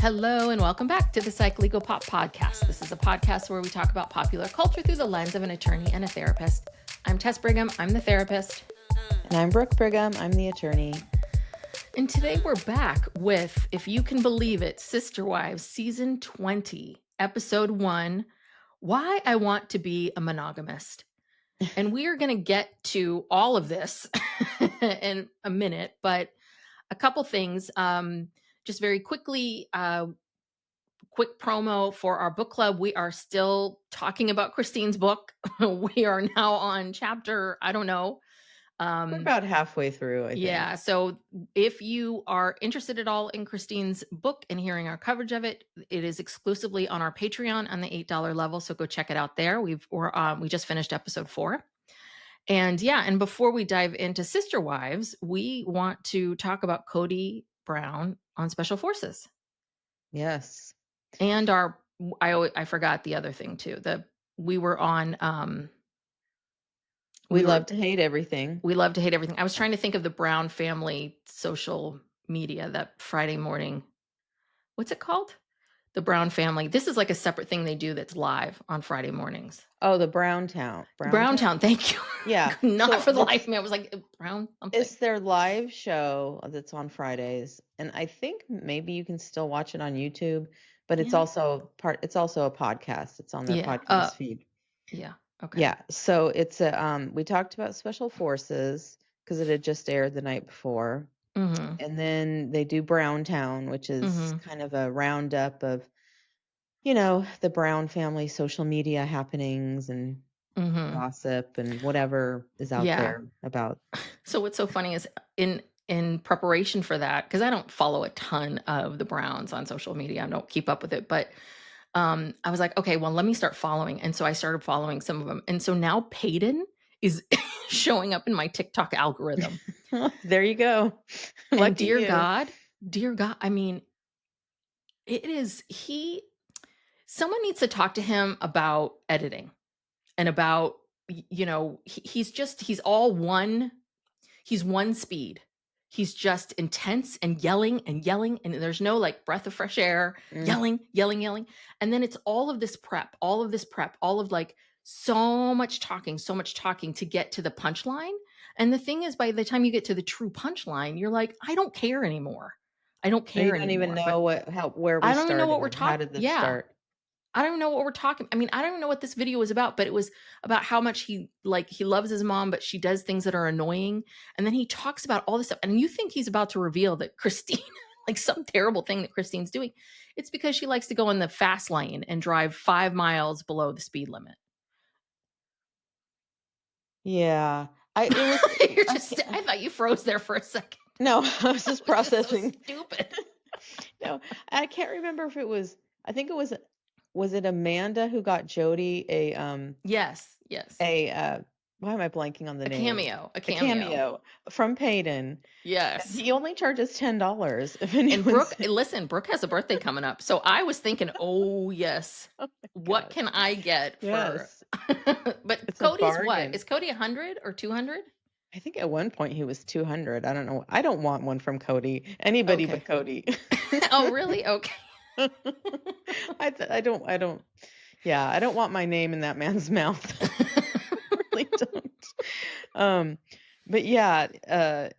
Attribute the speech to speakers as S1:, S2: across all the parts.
S1: Hello and welcome back to the Psych Legal Pop Podcast. This is a podcast where we talk about popular culture through the lens of an attorney and a therapist. I'm Tess Brigham, I'm the therapist.
S2: And I'm Brooke Brigham, I'm the attorney.
S1: And today we're back with, if you can believe it, Sister Wives Season 20, Episode 1, Why I Want to Be a Monogamist. And we are going to get to all of this in a minute, but a couple things. Just very quickly, quick promo for our book club. We are still talking about Christine's book. We are now on chapter, I don't know.
S2: We're about halfway through, I think.
S1: Yeah. So if you are interested at all in Christine's book and hearing our coverage of it, it is exclusively on our Patreon on the $8 level. So go check it out there. We just finished episode 4. And yeah, and before we dive into Sister Wives, we want to talk about Kody Brown on Special Forces.
S2: Yes.
S1: And I forgot the other thing too. We were on
S2: We love to hate everything.
S1: We love to hate everything. I was trying to think of the Brown family social media that Friday morning. What's it called? The Brown family. This is like a separate thing they do that's live on Friday mornings.
S2: Oh, the Browntown.
S1: Browntown, thank you.
S2: Yeah.
S1: Not for the life of me. I was like, Brown something.
S2: It's their live show that's on Fridays. And I think maybe you can still watch it on YouTube, but it's also a podcast. It's on their podcast feed.
S1: Yeah. Okay.
S2: Yeah. So it's we talked about Special Forces because it had just aired the night before.
S1: Mm-hmm.
S2: And then they do Browntown, which is kind of a roundup of, the Brown family social media happenings and gossip and whatever is out there about.
S1: So what's so funny is in preparation for that, because I don't follow a ton of the Browns on social media. I don't keep up with it, but I was like, okay, well, let me start following. And so I started following some of them. And so now Peyton is showing up in my TikTok algorithm.
S2: There you go.
S1: And dear God, I mean, someone needs to talk to him about editing and about, he's one speed. He's just intense and yelling, and there's no like breath of fresh air, yelling. And then it's all of this prep, all of like so much talking to get to the punchline. And the thing is, by the time you get to the true punchline, you're like, I don't care anymore. I don't care anymore.
S2: You don't even know where we started.
S1: I don't even know what we're talking.
S2: How did this start?
S1: I don't know what we're talking. I mean, I don't even know what this video was about, but it was about how much he loves his mom, but she does things that are annoying. And then he talks about all this stuff. And you think he's about to reveal that Christine, like some terrible thing that Christine's doing. It's because she likes to go in the fast lane and drive 5 miles below the speed limit.
S2: Yeah.
S1: I thought you froze there for a second.
S2: No, I was just processing.
S1: So stupid.
S2: No, I can't remember if it was, I think it was it Amanda who got Jody a
S1: yes
S2: why am I blanking on the name?
S1: A cameo
S2: from Peyton.
S1: Yes.
S2: He only charges $10.
S1: And Brooke has a birthday coming up. So I was thinking, oh yes. What can I get for but it's Cody's what? Is Kody 100 or 200?
S2: I think at one point he was 200. I don't know. I don't want one from Kody. Anybody but Kody.
S1: Oh, really? Okay.
S2: I don't want my name in that man's mouth. I really don't. But yeah,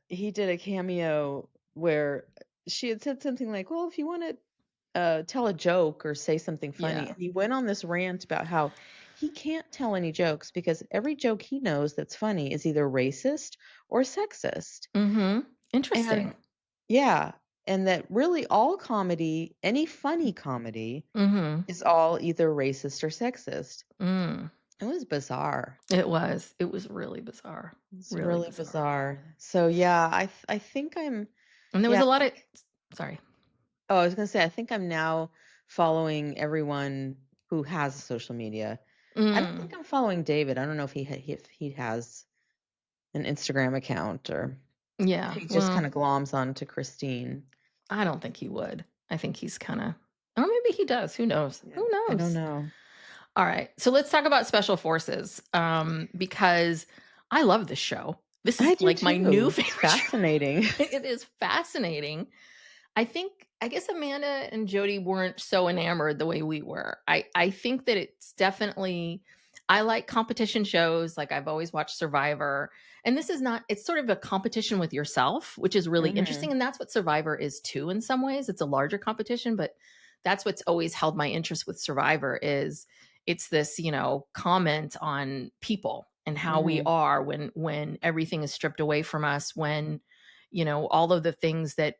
S2: he did a cameo where she had said something like, well, if you want to tell a joke or say something funny, and he went on this rant about how he can't tell any jokes because every joke he knows that's funny is either racist or sexist.
S1: Interesting.
S2: And that really all comedy, any funny comedy, is all either racist or sexist. It was bizarre.
S1: It was really bizarre.
S2: It's really bizarre. So yeah, I think I'm.
S1: And there was a lot of. Sorry.
S2: Oh, I was gonna say I think I'm now following everyone who has social media. I don't think I'm following David. I don't know if he has an Instagram account or.
S1: Yeah.
S2: He just kind of gloms on to Christine.
S1: I don't think he would. I think he's kind of, or maybe he does. Who knows?
S2: Yeah,
S1: who knows?
S2: I don't know.
S1: All right. So let's talk about Special Forces because I love this show. This is like my new favorite.
S2: Fascinating.
S1: It is fascinating. I guess Amanda and Jody weren't so enamored the way we were. I think that it's definitely I like competition shows, like I've always watched Survivor, and this is not it's sort of a competition with yourself, which is really interesting,
S2: Mhm.
S1: and that's what Survivor is too in some ways. It's a larger competition, but that's what's always held my interest with Survivor is it's this, comment on people and how we
S2: Mhm.
S1: are when everything is stripped away from us, when all of the things that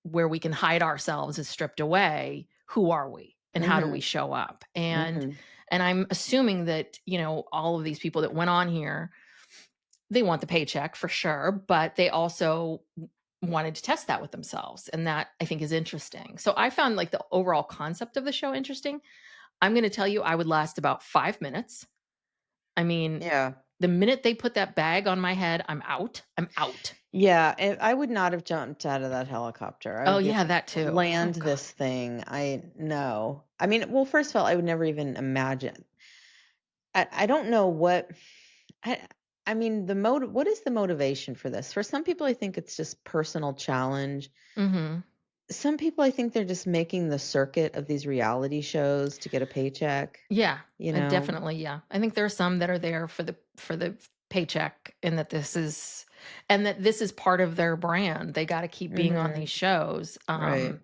S1: where we can hide ourselves is stripped away. Who are we and how do we
S2: Mhm.
S1: show up? and
S2: Mhm.
S1: and I'm assuming that all of these people that went on here, they want the paycheck for sure, but they also wanted to test that with themselves, and that I think is interesting. So I found like the overall concept of the show interesting. I'm going to tell you, I would last about 5 minutes. I mean,
S2: Yeah.
S1: the minute they put that bag on my head, I'm out.
S2: Yeah, and I would not have jumped out of that helicopter. I
S1: Oh
S2: would be
S1: yeah,
S2: like,
S1: that too. Oh
S2: "Land
S1: god.
S2: this thing." I no. I mean, well, first of all, I would never even imagine. I don't know what I I mean, what is the motivation for this? For some people, I think it's just personal challenge.
S1: Mhm.
S2: Some people, I think they're just making the circuit of these reality shows to get a paycheck,
S1: Yeah,
S2: you know?
S1: definitely, yeah. I think there are some that are there for the paycheck, and that this is part of their brand. They gotta keep being on these
S2: Mhm.
S1: shows.
S2: Right.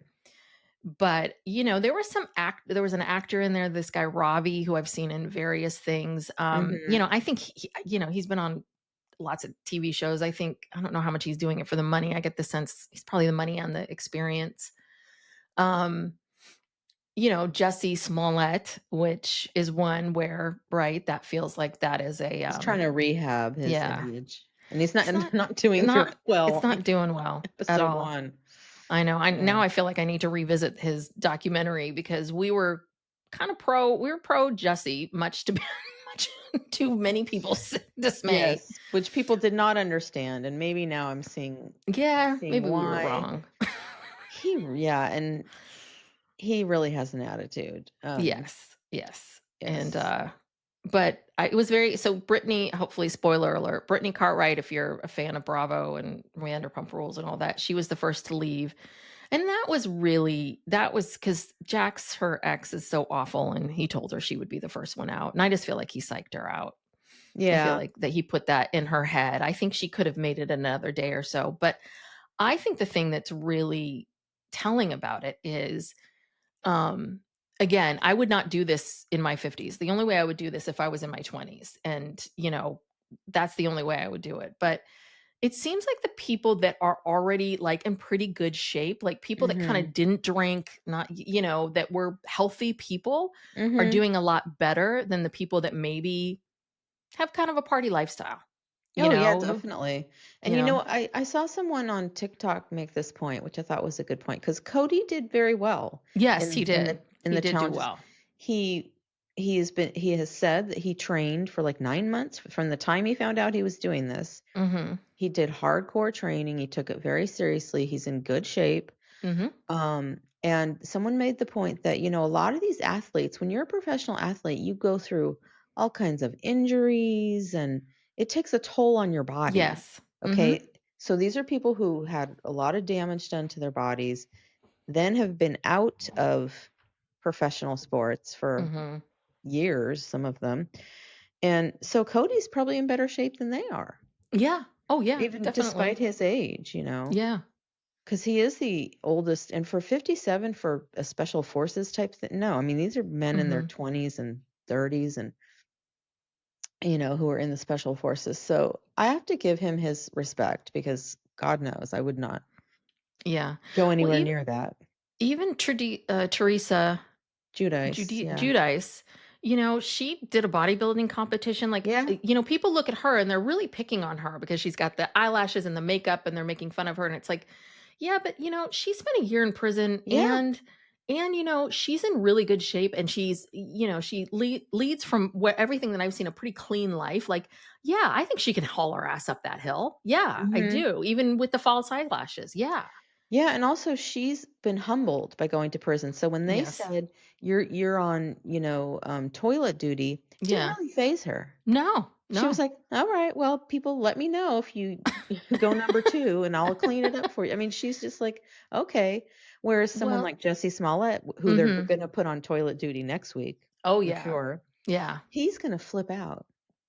S1: But, there was an actor in there, this guy Robbie, who I've seen in various things.
S2: Mhm.
S1: I think he's been on lots of TV shows. I don't know how much he's doing it for the money. I get the sense he's probably the money on the experience. Um, Jesse Smollett, which is one where, right, that feels like that is a,
S2: He's trying to rehab his
S1: yeah,
S2: image, and he's
S1: he's not
S2: not doing very
S1: not it's
S2: well
S1: not
S2: in
S1: doing well at
S2: episode
S1: all.
S2: 1.
S1: I know.
S2: Yeah.
S1: Now I feel like I need to revisit his documentary because we were pro Jesse, much to much to many people's dismay.
S2: Yes, which people did not understand, and maybe now I'm
S1: Yeah,
S2: seeing
S1: maybe we were
S2: why.
S1: wrong.
S2: Yeah, and he really has an attitude.
S1: Yes, yes. And
S2: Yes.
S1: but it was very so Brittany, hopefully spoiler alert, Brittany Cartwright, if you're a fan of Bravo and Vanderpump Rules and all that, she was the first to leave. And that was because Jax, her ex, is so awful, and he told her she would be the first one out. And I just feel like he psyched her out. I feel
S2: Yeah.
S1: like that he put that in her head. I think she could have made it another day or so. But I think the thing that's really telling about it is, um, again, I would not do this in my 50s. The only way I would do this if I was in my 20s. And, that's the only way I would do it. But it seems like the people that are already, like, in pretty good shape, like, people that kinda
S2: Mhm.
S1: didn't drink, not that were healthy people, are
S2: Mhm.
S1: doing a lot better than the people that maybe have kind of a party lifestyle,
S2: Oh, yeah,
S1: who
S2: definitely.
S1: you
S2: And,
S1: know
S2: I saw someone on TikTok make this point, which I thought was a good point, because Cody did very well
S1: Yes, he
S2: in
S1: did.
S2: in
S1: He
S2: the
S1: did do
S2: challenges.
S1: well.
S2: He he has said that he trained for, like, 9 months from the time he found out he was doing this.
S1: Mhm.
S2: He did hardcore training, he took it very seriously, he's in good shape.
S1: Mhm.
S2: And someone made the point that, a lot of these athletes, when you're a professional athlete, you go through all kinds of injuries and it takes a toll on your body.
S1: Yes. Mhm.
S2: Okay. So these are people who had a lot of damage done to their bodies, then have been out of professional sports for
S1: Mhm.
S2: years, some of them. And so Cody's probably in better shape than they are,
S1: Yeah. Oh, yeah,
S2: even despite
S1: definitely.
S2: his age.
S1: Yeah.
S2: 'Cause he is the oldest, and for 57 for a special forces type thing, no, I mean, these are men in their
S1: Mhm.
S2: 20s and 30s and, who are in the special forces, so I have to give him his respect because God knows I would not
S1: Yeah.
S2: go
S1: Well,
S2: anywhere near that.
S1: even Teresa
S2: Judice, yeah.
S1: Judice, she did a bodybuilding competition, like,
S2: Yeah,
S1: people look at her and they're really picking on her because she's got the eyelashes and the makeup and they're making fun of her, and it's like, yeah, but, she spent a year in prison,
S2: yeah,
S1: and, she's in really good shape, and she leads from where everything that I've seen a pretty clean life, like, yeah, I think she can haul her ass up that hill. Yeah, I
S2: mhm.
S1: do, even with the false eyelashes. Yeah.
S2: Yeah, and also she's been humbled by going to prison, so when they
S1: Yes.
S2: said, "You're on, toilet duty," didn't
S1: Yeah.
S2: really faze her.
S1: No.
S2: She was
S1: No.
S2: like, "All right, well, people let me know if you go number 2 and I'll clean it up for you." I mean, she's just like, "Okay." Whereas someone
S1: Well,
S2: like Jesse Smollett, who they're
S1: mhm.
S2: gonna put on toilet duty next week
S1: Oh,
S2: for
S1: yeah.
S2: sure,
S1: Yeah.
S2: he's gonna flip out.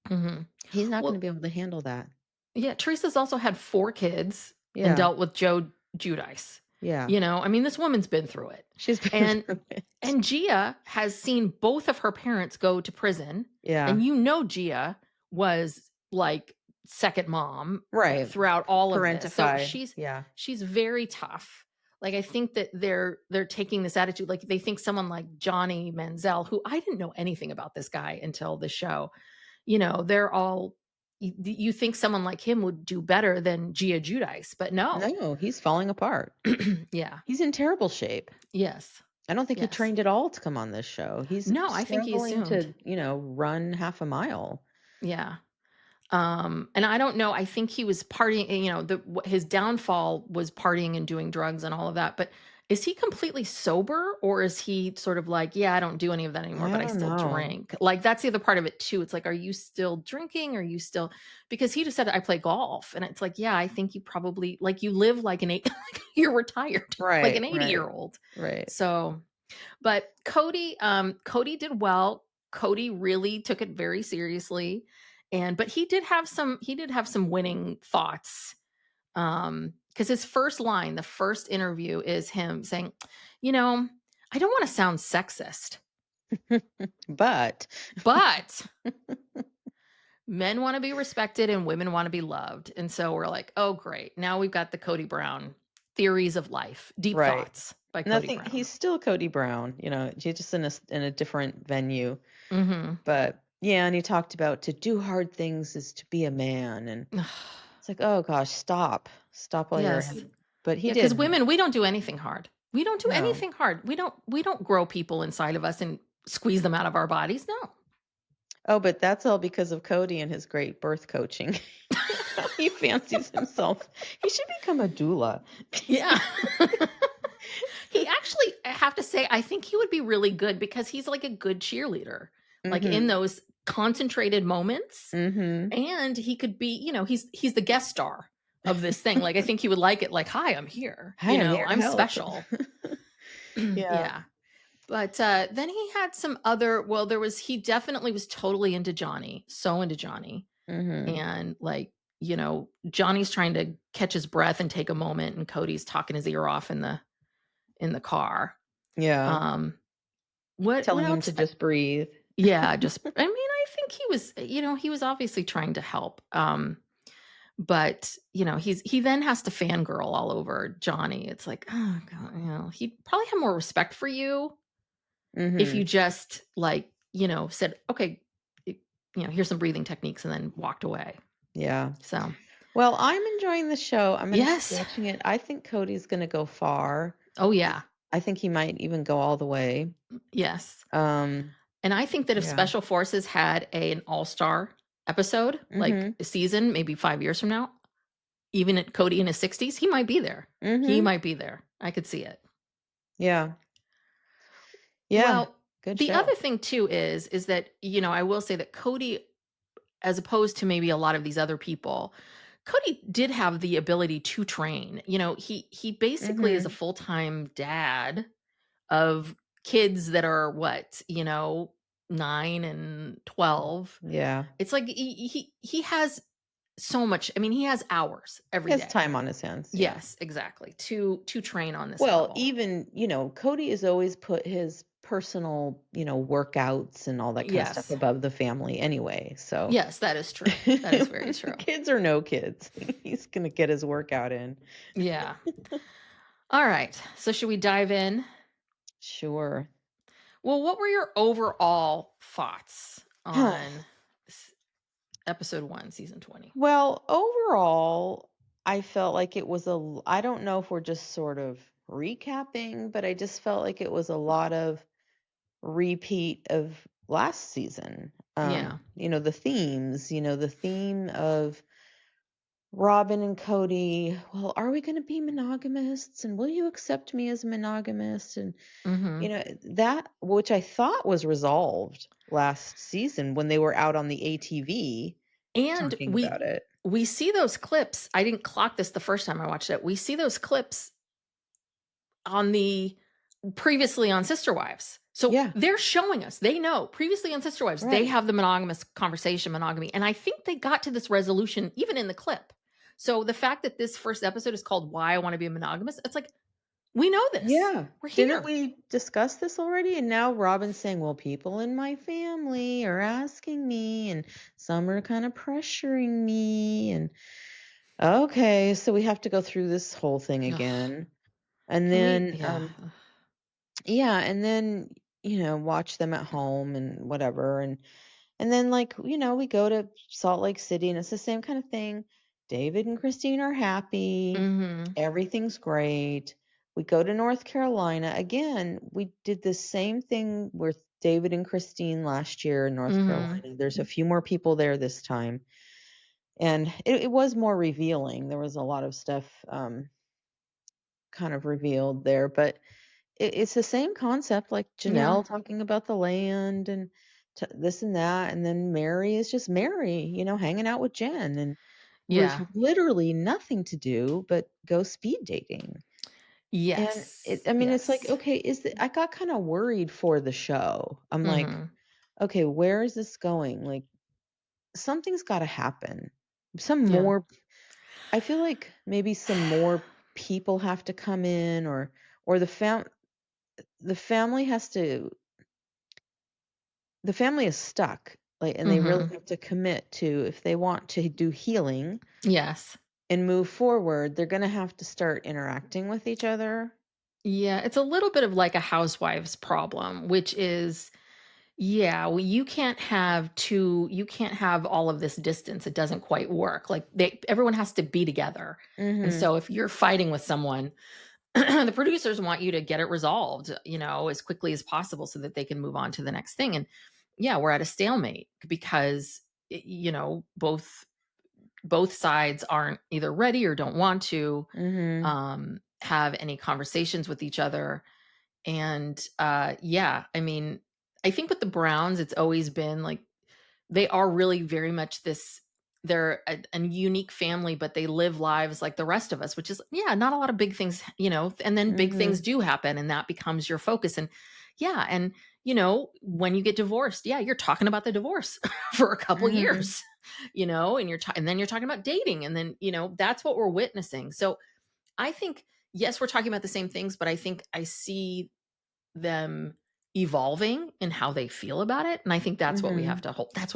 S1: Mhm.
S2: He's not gonna
S1: Well,
S2: be able to handle that.
S1: yeah, Teresa's also had 4 kids and
S2: Yeah,
S1: dealt with Joe Giudice.
S2: yeah.
S1: You know, I mean, this woman's been through it.
S2: She's been
S1: And
S2: through it.
S1: and Gia has seen both of her parents go to prison,
S2: Yeah,
S1: and you know Gia was like second mom
S2: right.
S1: throughout all of this. So
S2: Parentified. Yeah.
S1: she's very tough. Like I think that they're taking this attitude like they think someone like Johnny Manziel, who I didn't know anything about this guy until the show. You know, they're all you think someone like him would do better than Gia Judice, but no.
S2: No, he's falling apart.
S1: Yeah.
S2: He's in terrible shape.
S1: Yes.
S2: I don't think he
S1: Yes.
S2: trained at all to come on this show. He's
S1: No, I think he
S2: struggling
S1: assumed.
S2: to, run half a mile.
S1: Yeah. And I don't know. I think he was partying. You know, his downfall was partying and doing drugs and all of that. But is he completely sober, or is he sort of like, yeah, I don't do any of that anymore,
S2: I
S1: but I
S2: don't
S1: still
S2: know.
S1: drink? Like that's the other part of it too. It's like, are you still drinking? Are you still? Because he just said I play golf, and it's like, yeah, I think you probably like you live like an eight, like you're retired, like an
S2: Right,
S1: 80-year
S2: right,
S1: old.
S2: right.
S1: So but Cody did well. Cody really took it very seriously. But he did have some winning thoughts. Because his first line, the first interview is him saying, you know, I don't want to sound sexist,
S2: But
S1: but men want to be respected and women want to be loved. And so we're like, oh great. Now we've got the Cody Brown theories of life, deep
S2: right.
S1: thoughts by Cody
S2: Nothing,
S1: Brown.
S2: he's still Cody Brown, he's just in a different venue.
S1: Mm-hmm.
S2: But yeah, and he talked about to do hard things is to be a man, and it's like, "Oh gosh, stop. Stop while you're
S1: Yes.
S2: ahead." But he
S1: Yeah, because
S2: did.
S1: women, we don't do anything hard. We don't do
S2: No.
S1: anything hard. We don't grow people inside of us and squeeze them out of our bodies. No.
S2: Oh, but that's all because of Cody and his great birth coaching. He fancies himself. He should become a doula.
S1: Yeah. He actually, I have to say, I think he would be really good because he's like a good cheerleader, like in
S2: Mhm.
S1: those concentrated moments.
S2: Mhm.
S1: And he could be, he's the guest star of this thing. Like I think he would like it. Like, hi, I'm here.
S2: "Hi, I'm here to
S1: I'm
S2: help."
S1: special.
S2: Yeah.
S1: Yeah. But then he had some other. Well, he definitely was totally into Johnny, so into Johnny,
S2: Mhm.
S1: and like Johnny's trying to catch his breath and take a moment, and Cody's talking his ear off in the car.
S2: Yeah.
S1: Um, what
S2: Telling him
S1: else?
S2: to just breathe.
S1: Yeah, just I mean, I think he was obviously trying to help. But he then has to fangirl all over Johnny. It's like, oh god, he'd probably have more respect for you if you
S2: Mhm.
S1: just like said, okay, here's some breathing techniques, and then walked away.
S2: Yeah.
S1: So
S2: Well, I'm enjoying the show. I'm gonna keep
S1: yes.
S2: watching it. I think Cody's gonna go far.
S1: Oh
S2: I
S1: yeah.
S2: I think he might even go all the way.
S1: Yes.
S2: Um,
S1: And I think that if
S2: yeah.
S1: special forces had an all-star episode, like
S2: Mhm.
S1: a season, maybe 5 years from now, even at Cody in his 60s, he might be there. He
S2: Mhm.
S1: might be there. I could see it.
S2: Yeah. Yeah.
S1: Well,
S2: Good
S1: the
S2: show.
S1: other thing too is that I will say that Cody, as opposed to maybe a lot of these other people, Cody did have the ability to train. He basically is a
S2: Mhm.
S1: full-time dad of kids that are what, 9 and 12.
S2: Yeah.
S1: It's like he has so much. I mean, he has hours
S2: He
S1: every
S2: has
S1: day.
S2: time on his hands, yeah.
S1: Yes, exactly. To train on this
S2: Well,
S1: level.
S2: even, Cody has always put his personal, workouts and all that kind of stuff
S1: Yes.
S2: above the family anyway. So
S1: Yes, that is true. That is very true.
S2: kids or no kids, he's gonna get his workout in.
S1: Yeah. All right. So should we dive in?
S2: Sure.
S1: Well, what were your overall thoughts
S2: Huh.
S1: on episode 1, season 20?
S2: Well, overall, I felt like it was I don't know if we're just sort of recapping, but I just felt like it was a lot of repeat of last season.
S1: Yeah.
S2: The themes, the theme of Robin and Cody, well, are we going to be monogamists? And will you accept me as a monogamist? And,
S1: Mhm.
S2: that, which I thought was resolved last season when they were out on the ATV.
S1: And
S2: talking
S1: we
S2: about it.
S1: we see those clips. I didn't clock this the first time I watched it. We see those clips on the previously on Sister Wives. So
S2: Yeah,
S1: they're showing us, they know previously on Sister Wives, they
S2: right.
S1: have the monogamous conversation, monogamy. And I think they got to this resolution even in the clip. So the fact that this first episode is called Why I Want to Be a Monogamous, it's like, we know this.
S2: Yeah.
S1: We're
S2: Didn't
S1: here.
S2: we discuss this already? And now Robin's saying, well, people in my family are asking me, and some are kind of pressuring me. And okay, so we have to go through this whole thing
S1: Ugh,
S2: again. And
S1: can we?
S2: then,
S1: Yeah.
S2: yeah, and then, watch them at home and whatever. And then, like, we go to Salt Lake City and it's the same kind of thing. David and Christine are happy.
S1: Mm-hmm.
S2: Everything's great. We go to North Carolina. Again, we did the same thing with David and Christine last year in North
S1: Mm-hmm.
S2: Carolina. There's a few more people there this time. And it was more revealing. There was a lot of stuff kind of revealed there. But it's the same concept, like
S1: Yeah.
S2: Janelle talking about the land and this and that, and then Meri is just Meri, hanging out with Jen, and with
S1: Yeah.
S2: literally nothing to do but go speed dating. And
S1: Yes.
S2: I mean, it's like,
S1: Yes.
S2: okay, I got kind of worried for the show. I'm like,
S1: Mm-hmm.
S2: okay, where is this going? Like, something's got to happen. Some
S1: Yeah.
S2: more. I feel like maybe some more people have to come in, or the family has to the family is stuck, like, and they really
S1: Mm-hmm.
S2: have to commit to, if they want to do healing
S1: Yes.
S2: and move forward, they're gonna have to start interacting with each other.
S1: Yeah. It's a little bit of like a housewives problem, which is, yeah, well, you can't have all of this distance. It doesn't quite work. Like everyone has to be together. And
S2: Mhm.
S1: so if you're fighting with someone, the producers want you to get it resolved, as quickly as possible so that they can move on to the next thing. And yeah, we're at a stalemate because both sides aren't either ready or don't want to
S2: Mhm.
S1: have any conversations with each other. And yeah, I mean, I think with the Browns, it's always been like they are really very much this. They're a unique family, but they live lives like the rest of us, which is, yeah, not a lot of big things, and then big things
S2: Mhm.
S1: do happen and that becomes your focus. And yeah, and when you get divorced, yeah, you're talking about the divorce for a couple
S2: Mhm.
S1: years, and and then you're talking about dating, and then, that's what we're witnessing. So I think, yes, we're talking about the same things, but I think I see them evolving in how they feel about it, and I think
S2: Mhm.
S1: that's what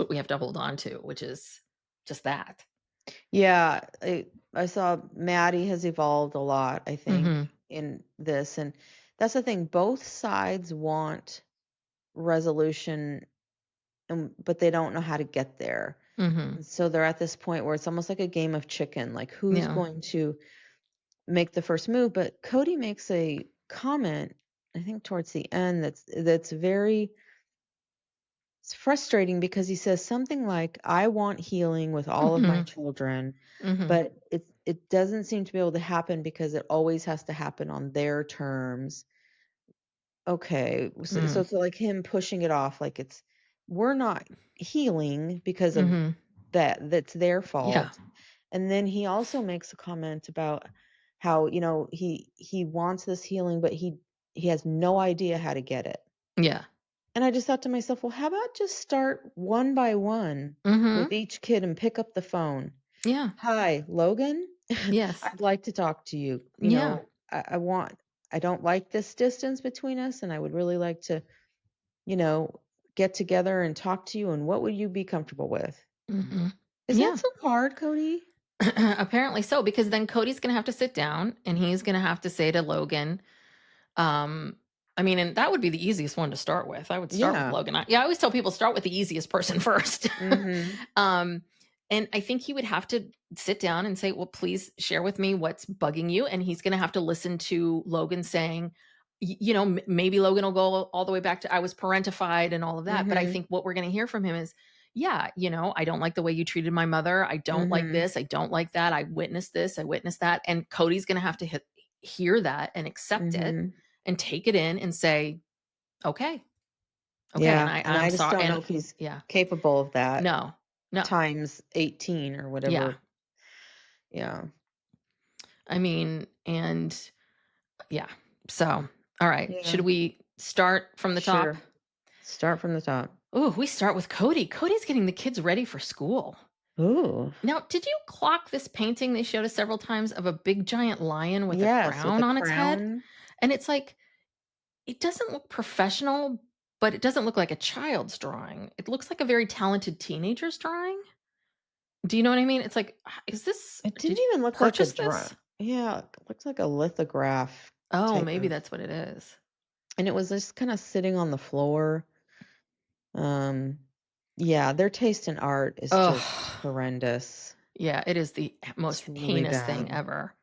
S1: we have to hold on to, which is just that.
S2: Yeah, I saw Maddie has evolved a lot, I think,
S1: Mhm.
S2: in this, and that's the thing, both sides want resolution, but they don't know how to get there.
S1: Mhm.
S2: And so they're at this point where it's almost like a game of chicken, like, who's
S1: Yeah.
S2: going to make the first move? But Cody makes a comment, I think towards the end, that's very, it's frustrating, because he says something like, I want healing with all of my
S1: Mhm.
S2: children,
S1: Mhm.
S2: but it doesn't seem to be able to happen because it always has to happen on their terms. Okay, so
S1: Mm.
S2: it's like him pushing it off, like, it's, we're not healing because of
S1: Mhm.
S2: that's their
S1: Yeah.
S2: fault. And then he also makes a comment about how, he wants this healing, but he has no idea how to get it.
S1: Yeah.
S2: And I just thought to myself, well, how about just start one by one
S1: Mhm.
S2: with each kid and pick up the phone.
S1: Yeah.
S2: Hi, Logan.
S1: Yes.
S2: I'd like to talk to you.
S1: Yeah.
S2: I don't like this distance between us, and I would really like to, you know, get together and talk to you. And what would you be comfortable with?
S1: Mhm.
S2: Is that
S1: Yeah.
S2: so hard, Cody?
S1: Apparently so, because then Cody's gonna have to sit down and he's gonna have to say to Logan, Um, I mean, and that would be the easiest one to start with. I would start with
S2: Yeah.
S1: Logan. I always tell people start with the easiest person first.
S2: Mhm.
S1: um, and I think he would have to sit down and say, "Well, please share with me what's bugging you." And he's going to have to listen to Logan saying, maybe Logan will go all the way back to I was parentified and all of that. But I
S2: Mhm.
S1: think what we're going to hear from him is, yeah, I don't like the way you treated my mother. I don't like
S2: Mhm.
S1: this. I don't like that. I witnessed this. I witnessed that. And Cody's going to have to hear that and accept it
S2: Mhm.
S1: and take it in and say, "Okay, okay," and
S2: Yeah, and
S1: I'm
S2: I just
S1: sorry,
S2: don't know
S1: and
S2: if he's
S1: yeah,
S2: capable of that.
S1: no. No.
S2: times 18 or
S1: Yeah.
S2: whatever. Yeah.
S1: I mean, and yeah. So, all right.
S2: Yeah.
S1: Should we start from the top?
S2: Sure. Start from the top.
S1: Oh, we start with Kody. Kody's getting the kids ready for school.
S2: Ooh.
S1: Now, did you clock this painting they showed us several times of a big giant lion with a
S2: Yes, with
S1: crown
S2: a
S1: on its head?
S2: crown.
S1: And it's like, it doesn't look professional, but it doesn't look like a child's drawing. It looks like a very talented teenager's drawing. Do you know what I mean? It's like, is this,
S2: It
S1: did
S2: didn't
S1: you
S2: even look like a
S1: purchase
S2: drawing.
S1: this?
S2: Yeah, it looks like a lithograph
S1: Oh,
S2: type
S1: maybe
S2: of,
S1: that's what it is.
S2: and it was just kind of sitting on the floor. Um, yeah, their taste in art is just
S1: Oh,
S2: horrendous.
S1: yeah, it is the most
S2: It's really
S1: heinous thing
S2: bad.
S1: ever.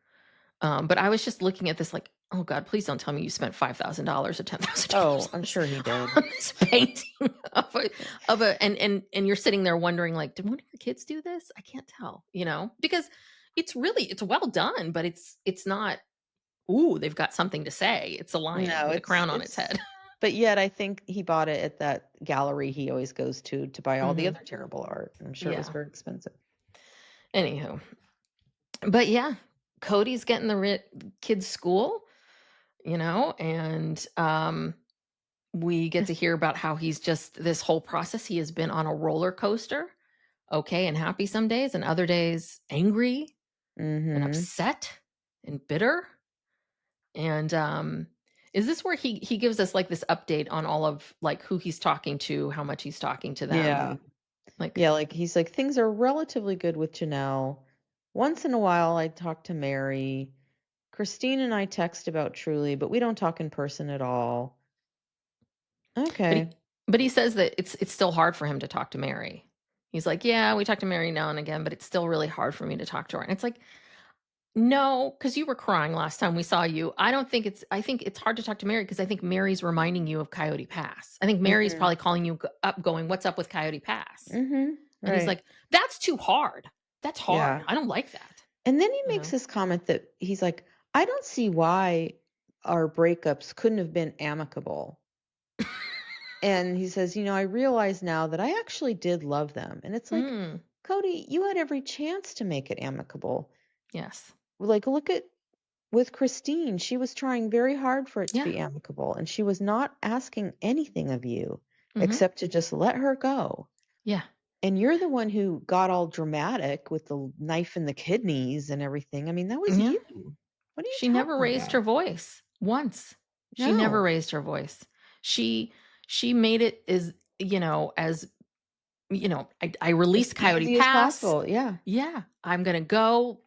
S1: But I was just looking at this like, oh God, please don't tell me you spent $5,000 or $10,000
S2: Oh, I'm sure he did.
S1: on this painting of a,
S2: Yeah.
S1: and you're sitting there wondering like, did one of your kids do this? I can't tell, because it's well done, but it's not, ooh, they've got something to say. It's a lion
S2: No,
S1: with a
S2: it's
S1: crown on its
S2: it's
S1: head.
S2: but yet I think he bought it at that gallery he always goes to buy all the
S1: Hmm.
S2: other terrible art. I'm sure it was
S1: Yeah.
S2: very expensive.
S1: Anywho, but yeah, Cody's getting the kids school, and we get to hear about how he's just this whole process. He has been on a roller coaster, okay, and happy some days, and other days angry and
S2: Mhm.
S1: upset and bitter. And is this where he gives us like this update on all of like who he's talking to, how much he's talking to them,
S2: Yeah.
S1: like
S2: Yeah, like he's like things are relatively good with Janelle. Once in a while I talk to Meri. Christine and I text about Truly, but we don't talk in person at all.
S1: but
S2: Okay.
S1: he says that it's still hard for him to talk to Meri. He's like, yeah, we talk to Meri now and again, but it's still really hard for me to talk to her. And it's like, no, because you were crying last time we saw you. I think it's hard to talk to Meri because I think Mary's reminding you of Coyote Pass. I think Mary's
S2: Mhm.
S1: probably calling you up, going, "What's up with Coyote Pass?"
S2: Mhm.
S1: And he's
S2: Right.
S1: like, "That's too hard. That's hard.
S2: Yeah.
S1: I don't like that."
S2: And then he
S1: You
S2: makes
S1: know?
S2: this comment that he's like, I don't see why our breakups couldn't have been amicable. And he says, I realize now that I actually did love them. And it's like,
S1: Mm,
S2: Kody, you had every chance to make it amicable.
S1: yes.
S2: Like, look at with Christine. She was trying very hard for it to
S1: Yeah.
S2: be amicable, and she was not asking anything of you
S1: Hmm.
S2: except to just let her go.
S1: Yeah.
S2: And you're the one who got all dramatic with the knife in the kidneys and everything. I mean, that was
S1: Yeah.
S2: you. What are you
S1: She never
S2: talking
S1: raised her
S2: about?
S1: voice once. She never
S2: No.
S1: raised her voice. She she made it as I
S2: As
S1: released Coyote
S2: easy as
S1: Pass.
S2: possible. Yeah.
S1: Yeah, I'm gonna go.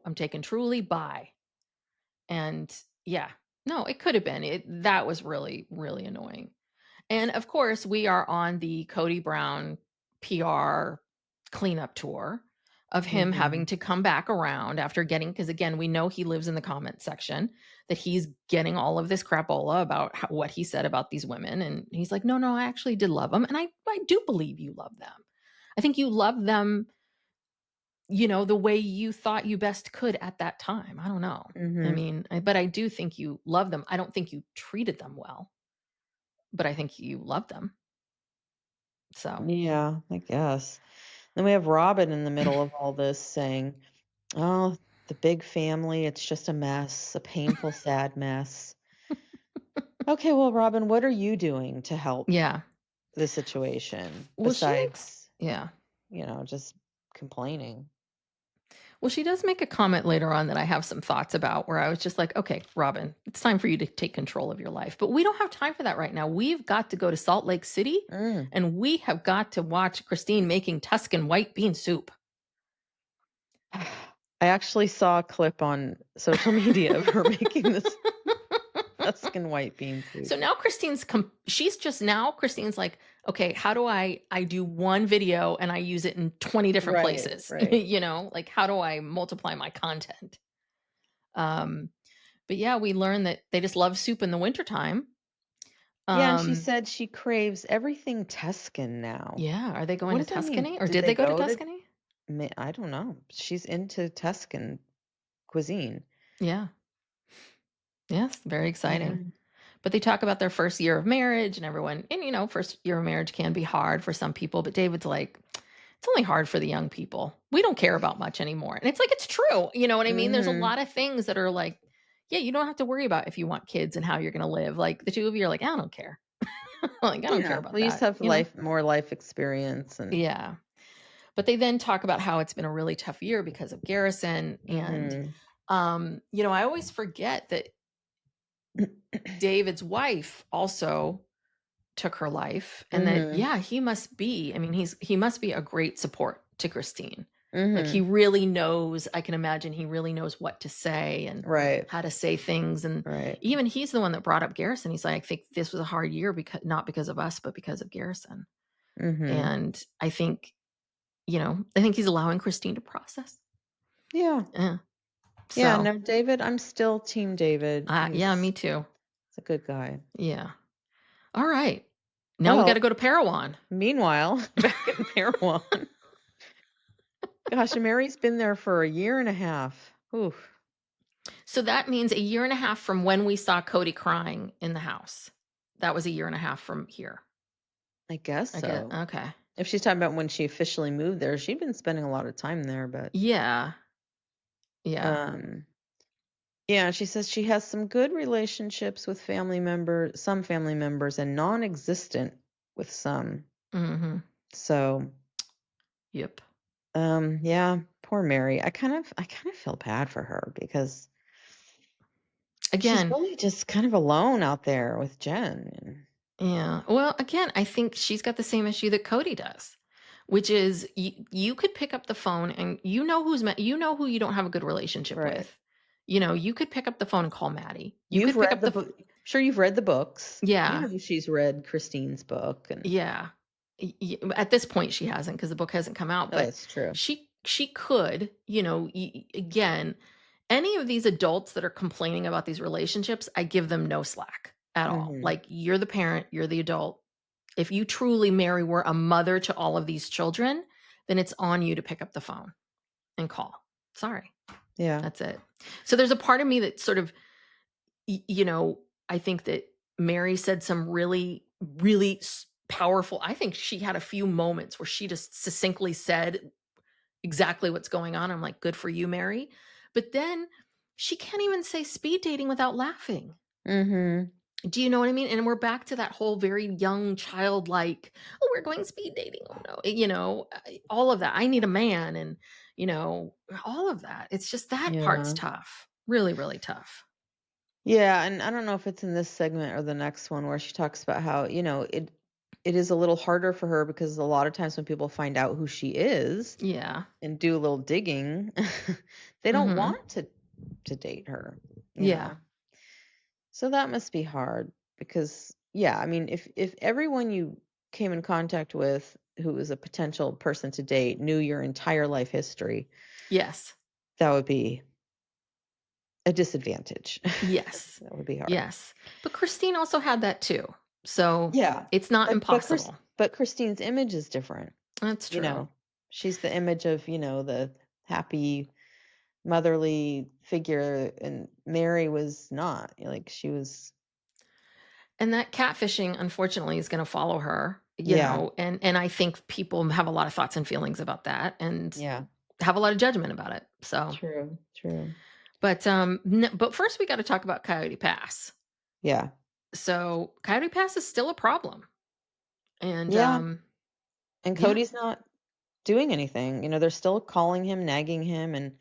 S1: I'm taking Truly. Bye. And yeah, no, it could have been. That was really, really annoying. And of course, we are on the Kody Brown PR cleanup tour of him having
S2: Mhm.
S1: to come back around after getting, because again, we know he lives in the comment section, that he's getting all of this crapola about what he said about these women. And he's like, no, no, I actually did love them. And I do believe you love them. I think you love them, the way you thought you best could at that time. I don't know. I
S2: Mhm.
S1: mean, but I do think you love them. I don't think you treated them well, but I think you love them. So,
S2: Yeah, I guess. Then we have Robin in the middle of all this saying, "Oh, the big family, it's just a mess, a painful, sad mess." Okay, well, Robin, what are you doing to help
S1: yeah.
S2: the situation
S1: Well, she makes,
S2: besides,
S1: yeah.
S2: just complaining?
S1: Well, she does make a comment later on that I have some thoughts about where I was just like, okay, Robin, it's time for you to take control of your life. But we don't have time for that right now. We've got to go to Salt Lake City
S2: Mm.
S1: and we have got to watch Christine making Tuscan white bean soup.
S2: I actually saw a clip on social media of her making this Tuscan white bean soup.
S1: So now Christine's like, okay, how do I do one video and I use it in 20 different
S2: Right,
S1: places?
S2: right.
S1: Like how do I multiply my content? Um, but yeah, we learned that they just love soup in the wintertime.
S2: Yeah, and she
S1: Um,
S2: said she craves everything Tuscan now.
S1: yeah, are they going
S2: What
S1: to
S2: does that mean?
S1: Tuscany or
S2: Did
S1: did
S2: they
S1: they go to
S2: go to
S1: Tuscany?
S2: I don't know. She's into Tuscan cuisine.
S1: Yeah. Yes, very
S2: Yeah.
S1: exciting. But they talk about their first year of marriage and everyone, and first year of marriage can be hard for some people, but David's like, It's only hard for the young people. We don't care about much anymore. And it's like, it's true. You know what I mean? There's a
S2: Mhm.
S1: lot of things that are like, yeah, you don't have to worry about if you want kids and how you're going to live. Like the two of you are like, I don't care. Like, I don't care
S2: Yeah,
S1: about
S2: we used
S1: that,
S2: to have
S1: you know?
S2: more life experience and
S1: Yeah. But they then talk about how it's been a really tough year because of Garrison. And,
S2: mhm.
S1: I always forget that David's wife also took her life, and that,
S2: Mhm.
S1: yeah, he must be, I mean, he must be a great support to Christine. Like, he
S2: Mhm.
S1: really knows, I can imagine he really knows what to say and
S2: Right.
S1: how to say things, and
S2: Right.
S1: even he's the one that brought up Garrison. He's like, "I think this was a hard year because not because of us, but because of Garrison."
S2: Mhm.
S1: And I think he's allowing Christine to process.
S2: Yeah.
S1: Yeah.
S2: Yeah,
S1: So,
S2: no, David, I'm still team David.
S1: yeah, me
S2: He's
S1: too.
S2: a good guy.
S1: Yeah. All right. Now we
S2: Well,
S1: gotta go to Parowan.
S2: meanwhile, back in Parowan, gosh, Mary's been there for a year and a half. Oof.
S1: So that means a year and a half from when we saw Cody crying in the house. That was a year and a half from here.
S2: I guess
S1: I get
S2: so.
S1: okay.
S2: If she's talking about when she officially moved there, she'd been spending a lot of time there, but
S1: Yeah. Yeah.
S2: um yeah, she says she has some good relationships with some family members and non-existent with some.
S1: Mhm.
S2: So,
S1: Yep.
S2: yeah, poor Mary. I kind of feel bad for her because she's
S1: Again,
S2: really just kind of alone out there with Jen.
S1: yeah. Well, again, I think she's got the same issue that Cody does, which is you could pick up the phone and you know who you don't have a good relationship
S2: Right.
S1: with. You could pick up the phone and call Maddie. You
S2: You've
S1: could pick
S2: read
S1: up
S2: the
S1: the
S2: book. Sure, you've read the books. You
S1: yeah.
S2: know she's read Christine's book and
S1: Yeah. At this point she hasn't because the book hasn't come out,
S2: oh,
S1: but
S2: that's true.
S1: she could, again, any of these adults that are complaining about these relationships, I give them no slack at all.
S2: Mhm.
S1: Like, you're the parent, you're the adult. If you truly, Mary, were a mother to all of these children, then it's on you to pick up the phone and call. Sorry.
S2: Yeah.
S1: That's it. So there's a part of me that sort of, I think that Mary said some really, really powerful. I think she had a few moments where she just succinctly said exactly what's going on. I'm like, good for you, Mary. But then she can't even say speed dating without laughing.
S2: Mhm.
S1: Do you know what I mean? And we're back to that whole very young, childlike, oh, we're going speed dating. Oh, no. All of that. I need a man. And, all of that. It's just that part's
S2: Yeah.
S1: tough. Really, really tough.
S2: Yeah, and I don't know if it's in this segment or the next one where she talks about how, it is a little harder for her because a lot of times when people find out who she is
S1: Yeah.
S2: and do a little digging, they don't
S1: Hmm.
S2: want to date her, you
S1: Yeah.
S2: know. So that must be hard because yeah, I mean if everyone you came in contact with who was a potential person to date knew your entire life history,
S1: Yes.
S2: that would be a disadvantage.
S1: Yes.
S2: That would be hard.
S1: Yes. But Christine also had that too. So
S2: Yeah.
S1: it's not
S2: But
S1: impossible.
S2: but Christine's image is different,
S1: That's
S2: you
S1: true.
S2: know. She's the image of, the happy motherly figure and Mary was not. Like she was
S1: And that catfishing, unfortunately, is going to follow her,
S2: yeah.
S1: and I think people have a lot of thoughts and feelings about that and
S2: Yeah.
S1: have a lot of judgment about it. So,
S2: True. True.
S1: but first we got to talk about Coyote Pass.
S2: Yeah.
S1: So, Coyote Pass is still a problem. And
S2: Yeah. And
S1: yeah.
S2: Cody's not doing anything. They're still calling him, nagging him, and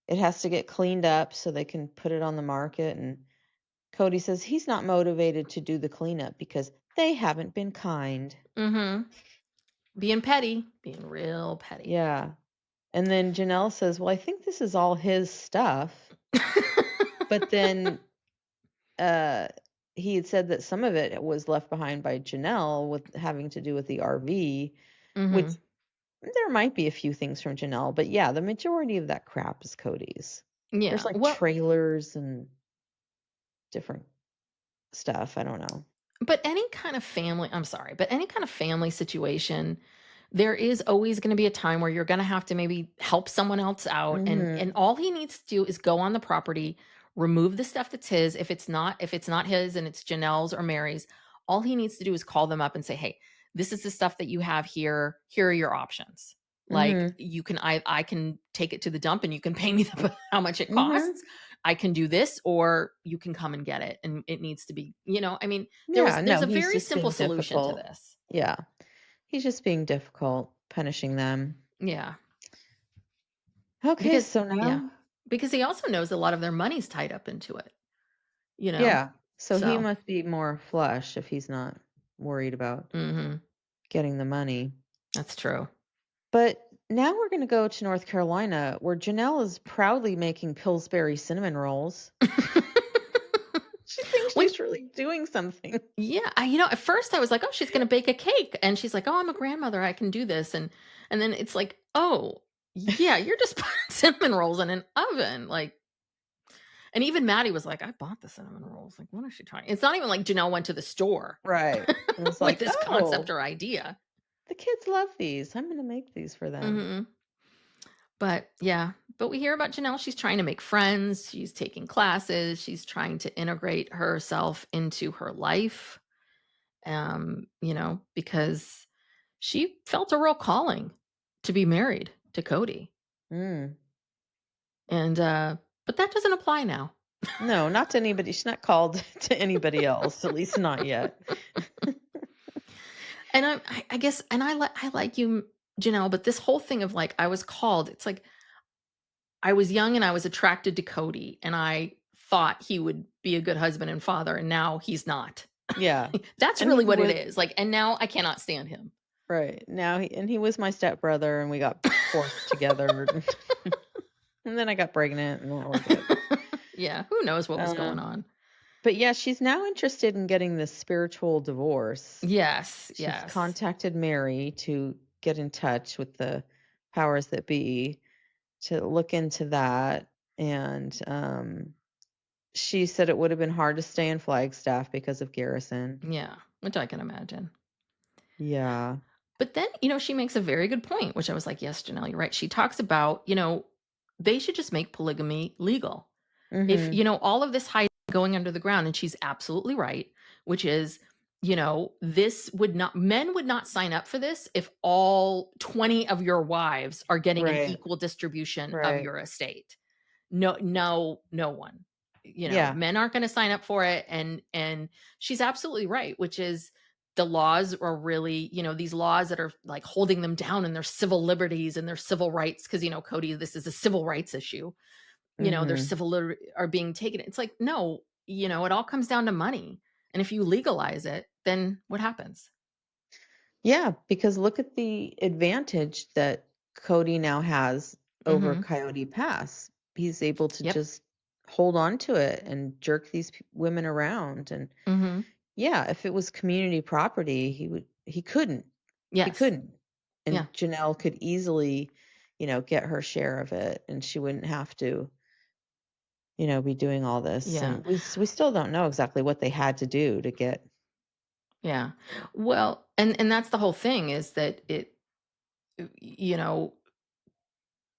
S2: it has to get cleaned up so they can put it on the market. And Cody says he's not motivated to do the cleanup because they haven't been kind.
S1: Mhm. Being petty, being real petty.
S2: Yeah. And then Janelle says, well, I think this is all his stuff. But then uh, he had said that some of it was left behind by Janelle with having to do with the RV, which
S1: Mhm.
S2: there might be a few things from Janelle, but yeah, the majority of that crap is Cody's. There's
S1: Yeah.
S2: like
S1: Well,
S2: trailers and different stuff. I don't know.
S1: but any kind of family, I'm sorry, but any kind of family situation, there is always going to be a time where you're going to have to maybe help someone else out, and
S2: Mhm.
S1: all he needs to do is go on the property, remove the stuff that's his. If it's not his and it's Janelle's or Mary's, all he needs to do is call them up and say, "Hey, this is the stuff that you have here. Here are your options." Like,
S2: Mhm.
S1: you can I can take it to the dump and you can pay me how much it
S2: Mhm.
S1: costs. I can do this, or you can come and get it, and it needs to be, I mean,
S2: Yeah,
S1: there's
S2: no,
S1: a
S2: he's
S1: very
S2: just
S1: simple
S2: being
S1: solution to
S2: difficult.
S1: this.
S2: Yeah. He's just being difficult, punishing them.
S1: Yeah.
S2: Okay,
S1: Because
S2: so
S1: yeah.
S2: now
S1: Because he also knows a lot of their money's tied up into it, you know?
S2: yeah. So he
S1: So,
S2: must be more flush if he's not worried about
S1: mhm,
S2: getting the money.
S1: that's true.
S2: But now we're gonna go to North Carolina, where Janelle is proudly making Pillsbury cinnamon rolls. She thinks
S1: Which
S2: she's really doing something.
S1: yeah, at first I was like, "Oh, she's gonna bake a cake," and she's like, "Oh, I'm a grandmother, I can do this," and then it's like, "Oh, yeah, you're just putting cinnamon rolls in an oven," like, and even Maddie was like, "I bought the cinnamon rolls." Like, what is she trying? It's not even like Janelle went to the store
S2: Right. It was
S1: with
S2: like,
S1: this concept
S2: "Oh,
S1: or idea.
S2: the kids love these. I'm gonna make these for them."
S1: Mhm. But yeah, but we hear about Janelle. She's trying to make friends. She's taking classes. She's trying to integrate herself into her life. Because she felt a real calling to be married to Cody.
S2: Mm.
S1: And but that doesn't apply now.
S2: No, not to anybody. She's not called to anybody else, at least not yet.
S1: And I guess, and I like you, Janelle, but this whole thing of like I was called, it's like I was young and I was attracted to Cody and I thought he would be a good husband and father, and now he's not.
S2: Yeah.
S1: That's
S2: And
S1: really
S2: he
S1: what it
S2: was
S1: is. Like, and now I cannot stand him.
S2: right. Now he was my stepbrother and we got forced together. And then I got pregnant and now we're good.
S1: Yeah, who knows what was going
S2: Um,
S1: on?
S2: but yeah, she's now interested in getting this spiritual divorce.
S1: Yes,
S2: She's
S1: yes.
S2: contacted Meri to get in touch with the powers that be to look into that. And she said it would have been hard to stay in Flagstaff because of Garrison.
S1: Yeah, which I can imagine.
S2: Yeah.
S1: But then, she makes a very good point, which I was like, yes, Janelle, you're right. She talks about, they should just make polygamy legal. If,
S2: Mhm.
S1: all of this hiding going under the ground, and she's absolutely right, which is, this would not, men would not sign up for this if all 20 of your wives are getting an
S2: Right.
S1: equal distribution of
S2: Right.
S1: your estate. No, no, no one.
S2: Yeah.
S1: Men aren't going to sign up for it. And she's absolutely right, which is the laws are really, these laws that are like holding them down in their civil liberties and their civil rights. Cause Cody, this is a civil rights issue. Their
S2: Mhm.
S1: civil are being taken. It's like, no, it all comes down to money. And if you legalize it, then what happens?
S2: Yeah, because look at the advantage that Cody now has over
S1: Hmm.
S2: Coyote Pass. He's able to
S1: Yep.
S2: just hold on to it and jerk these women around. And
S1: Hmm.
S2: yeah, if it was community property, he couldn't. He
S1: Yes.
S2: couldn't.
S1: Yeah.
S2: And Janelle could easily, get her share of it and she wouldn't have to, be doing all this.
S1: Yeah.
S2: And we still don't know exactly what they had to do to get.
S1: Yeah. Well, and that's the whole thing is that you know,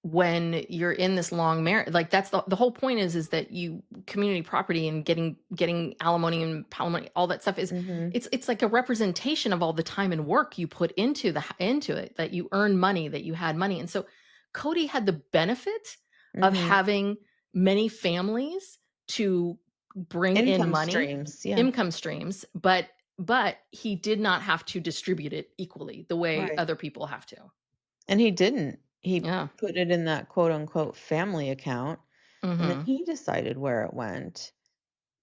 S1: when you're in this long marriage, like that's the whole point is that you community property and getting alimony and palimony, all that stuff is
S2: Mhm.
S1: it's like a representation of all the time and work you put into it, that you earn money, that you had money. And so Cody had the benefit of
S2: Mhm.
S1: having many families to bring in
S2: Income
S1: money,
S2: streams. Yeah.
S1: income streams, but he did not have to distribute it equally the way
S2: Right.
S1: other people have to.
S2: And he didn't. He
S1: Yeah.
S2: put it in that quote unquote family account and then
S1: Mhm.
S2: he decided where it went.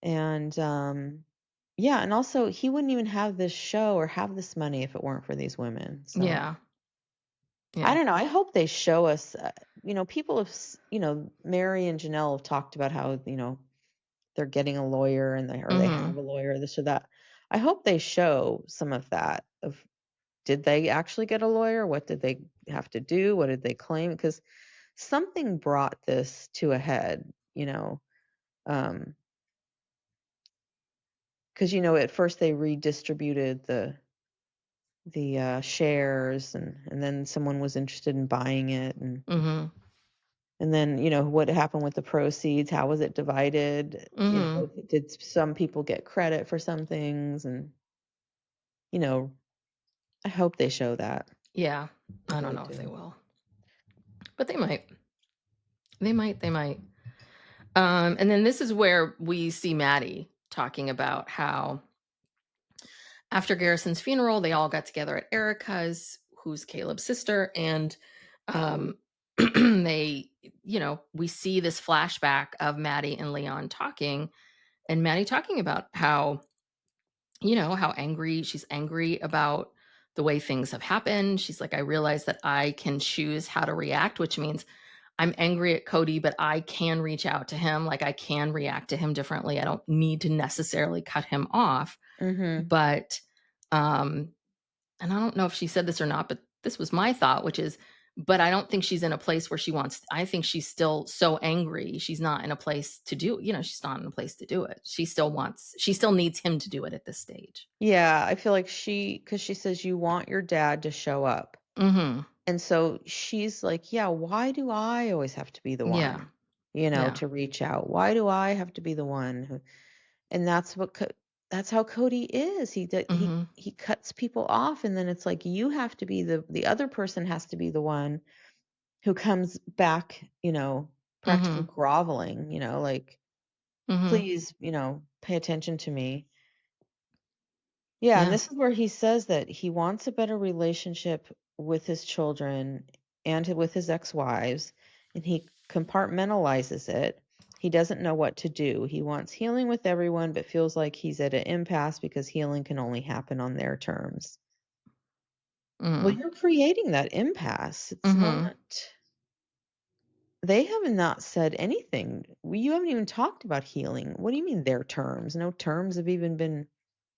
S2: And yeah, and also he wouldn't even have this show or have this money if it weren't for these women. So
S1: Yeah.
S2: I
S1: Yeah.
S2: don't know. I hope they show us, people have, Meri and Janelle have talked about how, they're getting a lawyer and or they have
S1: Mhm.
S2: a lawyer, this or that. I hope they show some of that of did they actually get a lawyer? What did they have to do? What did they claim? Because something brought this to a head, um, because at first they redistributed the shares, and then someone was interested in buying it,
S1: Mhm.
S2: and then what happened with the proceeds? How was it divided?
S1: Mhm.
S2: Did some people get credit for some things? And you know, I hope they show that.
S1: Yeah.
S2: I
S1: I don't
S2: really
S1: know if they
S2: do.
S1: will. But they might. They might. And then this is where we see Maddie talking about how after Garrison's funeral, they all got together at Erica's, who's Caleb's sister, and um, they, we see this flashback of Maddie and Leon talking, and Maddie talking about how, how angry she's angry about the way things have happened. She's like, I realize that I can choose how to react, which means I'm angry at Cody, but I can reach out to him. Like I can react to him differently. I don't need to necessarily cut him off.
S2: Mhm.
S1: But um and I don't know if she said this or not, but this was my thought, which is, but I don't think she's in a place where she wants, I think she's still so angry. She's not in a place to do, she's not in a place to do it. She still needs him to do it at this stage.
S2: Yeah, I feel like because she says you want your dad to show up.
S1: Mm-hmm.
S2: And so she's like, yeah, why do I always have to be the
S1: Yeah.
S2: one,
S1: Yeah.
S2: to reach out? Why do I have to be the one who, and that's how Cody is.
S1: Mm-hmm.
S2: He cuts people off, and then it's like you have to be the other person has to be the one who comes back, practically
S1: Mm-hmm.
S2: groveling, like,
S1: Mm-hmm.
S2: please, pay attention to me. Yeah, and
S1: Yeah.
S2: this is where he says that he wants a better relationship with his children and with his ex-wives, and he compartmentalizes it. He doesn't know what to do. He wants healing with everyone, but feels like he's at an impasse because healing can only happen on their terms. Well,
S1: Mm.
S2: you're creating that impasse. It's
S1: Mm-hmm.
S2: not, they have not said anything. You haven't even talked about healing. What do you mean their terms? No terms have even been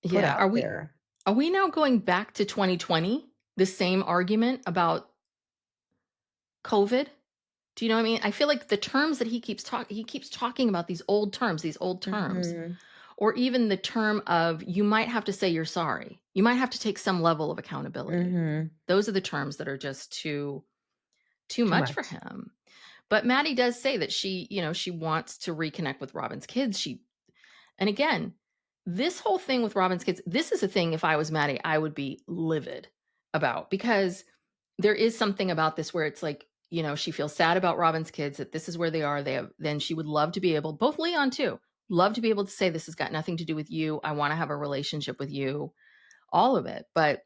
S2: put
S1: Yeah.
S2: out there.
S1: Are we now going back to 2020? The same argument about COVID? Do you know what I mean? I feel like the terms that he keeps talking about these old terms,
S2: Hmm.
S1: or even the term of you might have to say you're sorry. You might have to take some level of accountability.
S2: Hmm.
S1: Those are the terms that are just too
S2: Too
S1: much for
S2: much.
S1: him. But Maddie does say that she wants to reconnect with Robin's kids. And again, this whole thing with Robin's kids, this is a thing if I was Maddie, I would be livid about, because there is something about this where it's like, she feels sad about Robin's kids, that this is where they are. Then she would love to be able, both Leon too, love to be able to say, this has got nothing to do with you. I want to have a relationship with you, all of it. But,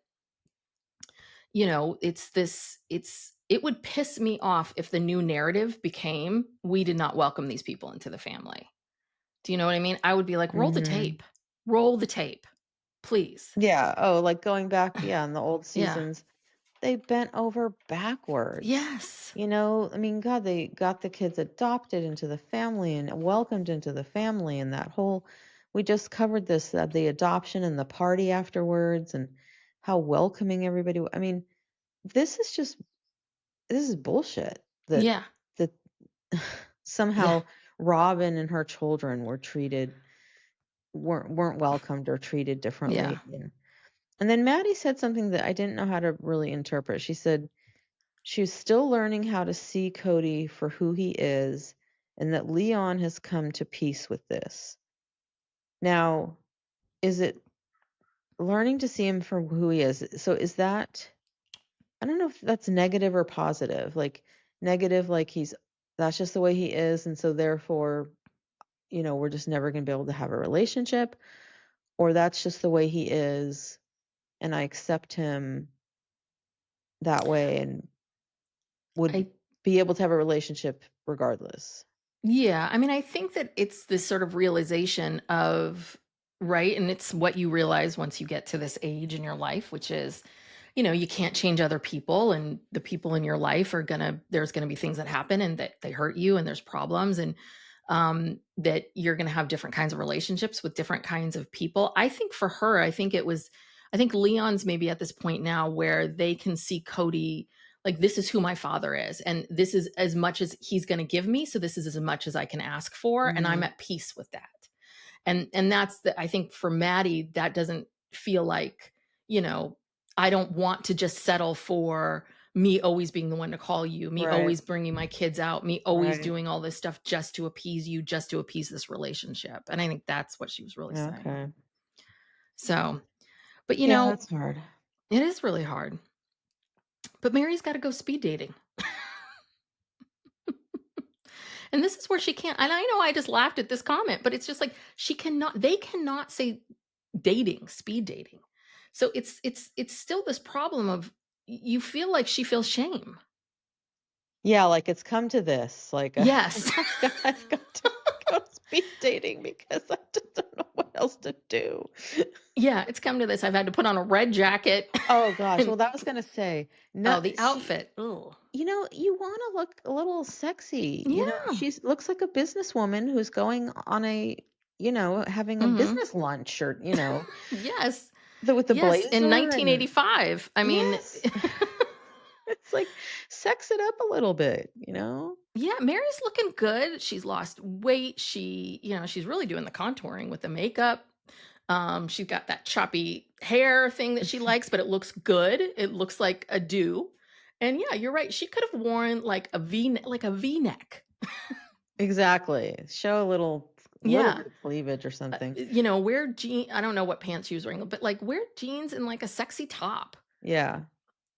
S1: it would piss me off if the new narrative became, we did not welcome these people into the family. Do you know what I mean? I would be like,
S2: Mhm.
S1: roll the tape, please.
S2: Yeah, oh, like, going back, yeah, in the old
S1: Yeah.
S2: seasons, they bent over backwards.
S1: Yes.
S2: I mean, God, they got the kids adopted into the family and welcomed into the family, and that whole we just covered this, the adoption and the party afterwards and how welcoming everybody I mean, this is just this is bullshit that
S1: Yeah.
S2: that
S1: Yeah.
S2: somehow Robin and her children weren't welcomed or treated
S1: Yeah.
S2: differently. And then Maddie said something that I didn't know how to really interpret. She said she's still learning how to see Cody for who he is and that Leon has come to peace with this. Now, is it learning to see him for who he is? So is that, I don't know if that's negative or positive. Like negative, like that's just the way he is. And so therefore, we're just never going to be able to have a relationship, or that's just the way he is. And I accept him that way and would
S1: I
S2: be able to have a relationship regardless.
S1: Yeah, I mean, I think that it's this sort of realization of, right? And it's what you realize once you get to this age in your life, which is, you can't change other people, and the people in your life there's gonna be things that happen and that they hurt you, and there's problems, and that you're gonna have different kinds of relationships with different kinds of people. I think for her, I think Leon's maybe at this point now where they can see Cody, like, this is who my father is, and this is as much as he's going to give me, so this is as much as I can ask for, and I'm
S2: Mhm.
S1: at peace with that. And that's the, I think for Maddie, that doesn't feel like, you know I don't want to just settle for me always being the one to call you, me
S2: Right,
S1: always bringing my kids out, me always
S2: right.
S1: doing all this stuff just to appease you, just to appease this relationship. And I think that's what she was really saying.
S2: Okay.
S1: So, but
S2: Yeah, that's hard.
S1: it is really hard. But Mary's got to go speed dating. And this is where she can't, and I know I just laughed at this comment, but it's just like they cannot say dating, speed dating. So it's still this problem of you feel like she feels shame.
S2: Yeah, like, it's come to this, like,
S1: Yes.
S2: I've got to go speed dating because I just don't know what else to do.
S1: Yeah, it's come to this. I've had to put on a red jacket
S2: Oh gosh,
S1: and
S2: well, that was gonna say, no,
S1: oh, the outfit. Oh.
S2: you wanna look a little sexy,
S1: Yeah.
S2: she's looks like a businesswoman who's going on having a
S1: Mhm.
S2: business lunch or,
S1: Yes.
S2: with the
S1: Yes, in
S2: blazer and
S1: 1985. I mean,
S2: yes. It's like, sex it up a little bit, you know?
S1: yeah, Mary's looking good. She's lost weight. She's really doing the contouring with the makeup. She's got that choppy hair thing that she likes, but it looks good. It looks like a do. And yeah, you're right. She could have worn like a V-neck.
S2: Exactly. Show a little
S1: Yeah.
S2: bit of cleavage or something.
S1: Wear jean I don't know what pants she was wearing, but like wear jeans and like a sexy top,
S2: Yeah,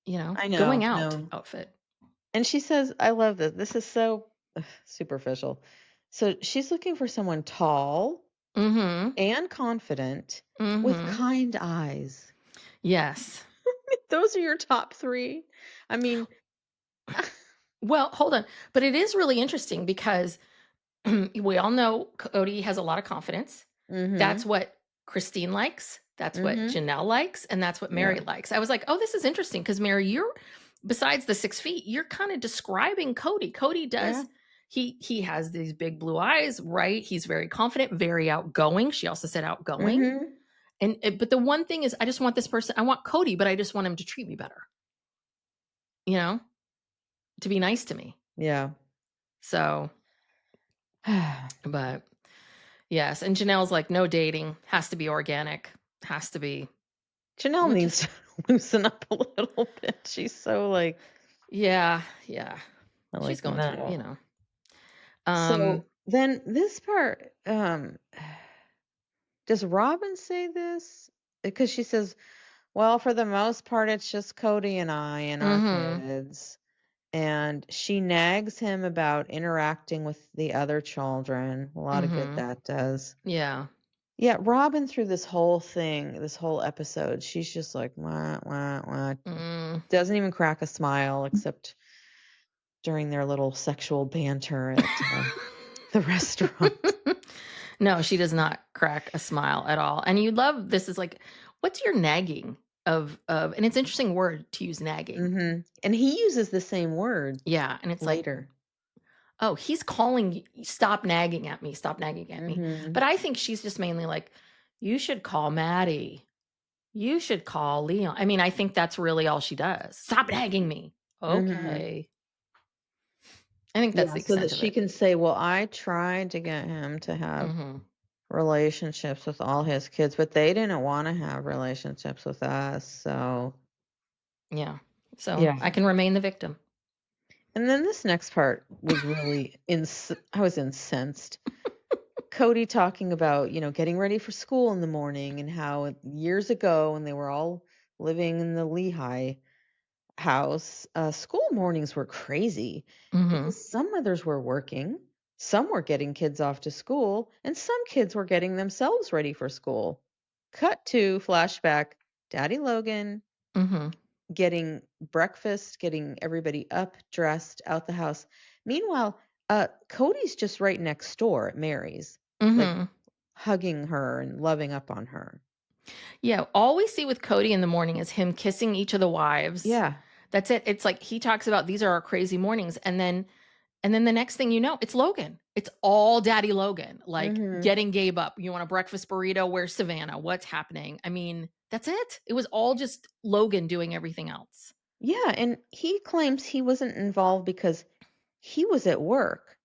S2: I
S1: going
S2: know,
S1: out
S2: no.
S1: outfit.
S2: And she says, I love this. This is so superficial. So she's looking for someone tall
S1: Mhm.
S2: and confident with
S1: Mhm.
S2: kind eyes.
S1: Yes.
S2: Those are your top 3? I mean,
S1: Well, hold on. But it is really interesting because we all know Cody has a lot of confidence. That's
S2: mhm.
S1: what Christine likes. That's what
S2: Mhm.
S1: Janelle likes. And that's what
S2: Yeah.
S1: Meri likes. I was like, oh, this is interesting because Meri, besides the 6 feet, you're kind of describing Cody. Cody
S2: Yeah.
S1: does, he has these big blue eyes, right? He's very confident, very outgoing. She also said outgoing.
S2: Mhm.
S1: But the one thing is, I just want this person, I want Cody, but I just want him to treat me better, you know, to be nice to me.
S2: Yeah.
S1: So, but yes, and Janelle's like, "No dating, has to be organic, has to be,"
S2: Janelle
S1: which
S2: needs
S1: is
S2: to loosen up a little bit. She's so like,
S1: yeah, yeah.
S2: I'm
S1: She's
S2: like,
S1: going through,
S2: no.
S1: Um,
S2: So then this part, does Robin say this? Because she says, well, for the most part, it's just Cody and I and our
S1: mhm,
S2: kids. And she nags him about interacting with the other children. A lot of good
S1: mhm,
S2: that does.
S1: yeah.
S2: Yeah, Robin through this whole thing, this whole episode, she's just like, wah, wah, wah.
S1: Mm.
S2: Doesn't even crack a smile except during their little sexual banter at the restaurant.
S1: No, she does not crack a smile at all, and you love this is like, what's your nagging of and it's an interesting word to use, nagging.
S2: And he uses the same word
S1: Yeah, and it's like,
S2: later.
S1: "Oh, he's calling you, stop nagging at me, stop nagging at me."
S2: Mhm.
S1: But I think she's just mainly like, "You should call Maddie. You should call Leon." I mean, I think that's really all she does. "Stop nagging me."
S2: Mhm.
S1: Okay. I think that's
S2: Yeah,
S1: the
S2: so that
S1: extent of
S2: she
S1: it.
S2: can say, "Well, I tried to get him to have
S1: Mhm.
S2: relationships with all his kids, but they didn't wanna have relationships with us." So,
S1: Yeah. So,
S2: yeah.
S1: I can remain the victim.
S2: And then this next part was really I was incensed. Cody talking about, getting ready for school in the morning and how years ago when they were all living in the Lehigh house, school mornings were crazy
S1: Mhm.
S2: because some mothers were working, some were getting kids off to school, and some kids were getting themselves ready for school. Cut to flashback, Daddy Logan
S1: Mhm.
S2: getting breakfast, getting everybody up, dressed, out the house. Meanwhile, Cody's just right next door at Mary's, like
S1: Mhm.
S2: hugging her and loving up on her.
S1: Yeah, all we see with Cody in the morning is him kissing each of the wives.
S2: Yeah.
S1: That's it. It's like he talks about these are our crazy mornings, and then the next thing you know, it's Logan. It's all Daddy Logan, like
S2: Mhm.
S1: getting Gabe up. You want a breakfast burrito? Where's Savannah? What's happening? I mean, that's it. It was all just Logan doing everything else.
S2: Yeah, and he claims he wasn't involved because he was at work.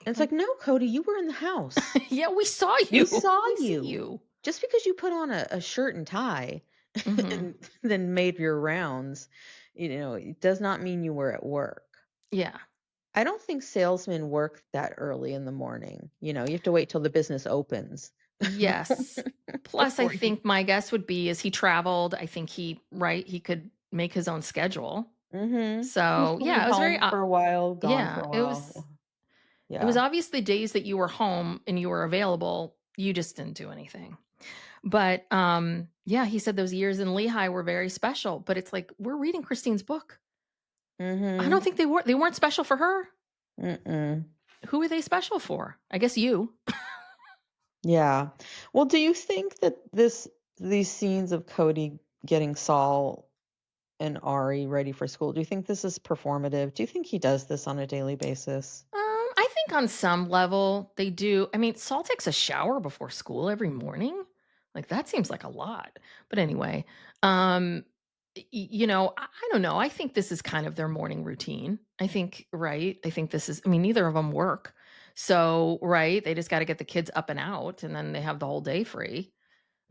S2: And it's
S1: Like,
S2: like, "No, Cody, you were in the house.
S1: yeah, we saw
S2: We
S1: you.
S2: saw
S1: We see
S2: you.
S1: you.
S2: Just because you put on a shirt and tie
S1: Mhm.
S2: and then made your rounds, it does not mean you were at work."
S1: Yeah.
S2: I don't think salesmen work that early in the morning. You have to wait till the business opens
S1: Yes. Plus, I
S2: before you.
S1: think my guess would be is he traveled. I think he could make his own schedule.
S2: Mhm. He was
S1: So,
S2: probably
S1: yeah, it was very
S2: home for a while, gone for
S1: yeah,
S2: a
S1: it was
S2: while.
S1: It was
S2: Yeah.
S1: obvious the days that you were home and you were available, you just didn't do anything. But, yeah, he said those years in Lehigh were very special, but it's like, we're reading Christine's book. I don't
S2: Mhm.
S1: think they weren't special for her.
S2: Mm-mm.
S1: Who are they special for? I guess you.
S2: Yeah. Well, do you think that these scenes of Cody getting Saul and Ari ready for school, do you think this is performative? Do you think he does this on a daily basis?
S1: I think on some level they do. I mean, Saul takes a shower before school every morning. Like that seems like a lot. But anyway, um I don't know. I think this is kind of their morning routine. I think, right? I think this is I mean, neither of them work. So, right, they just got to get the kids up and out and then they have the whole day free.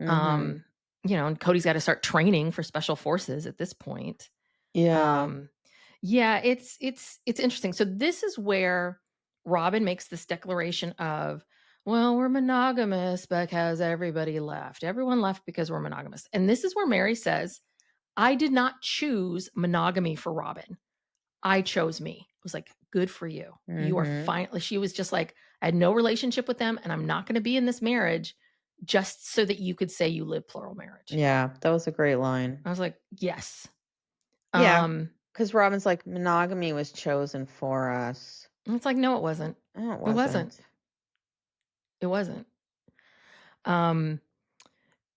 S2: Mhm.
S1: Um, and Cody's got to start training for special forces at this point.
S2: Yeah.
S1: Um, yeah, it's interesting. So this is where Robin makes this declaration of, well, we're monogamous because everybody left. Everyone left because we're monogamous. And this is where Meri says, I did not choose monogamy for Robin. I chose me. I was like, good for you. You are
S2: Mhm.
S1: finally, she was just like, I had no relationship with them and I'm not going to be in this marriage just so that you could say you live plural marriage.
S2: Yeah, that was a great line.
S1: I was like, yes.
S2: Yeah,
S1: Um,
S2: because Robin's like, monogamy was chosen for us.
S1: and it's like, no, it wasn't.
S2: Oh, it
S1: It wasn't.
S2: wasn't.
S1: It wasn't. Um,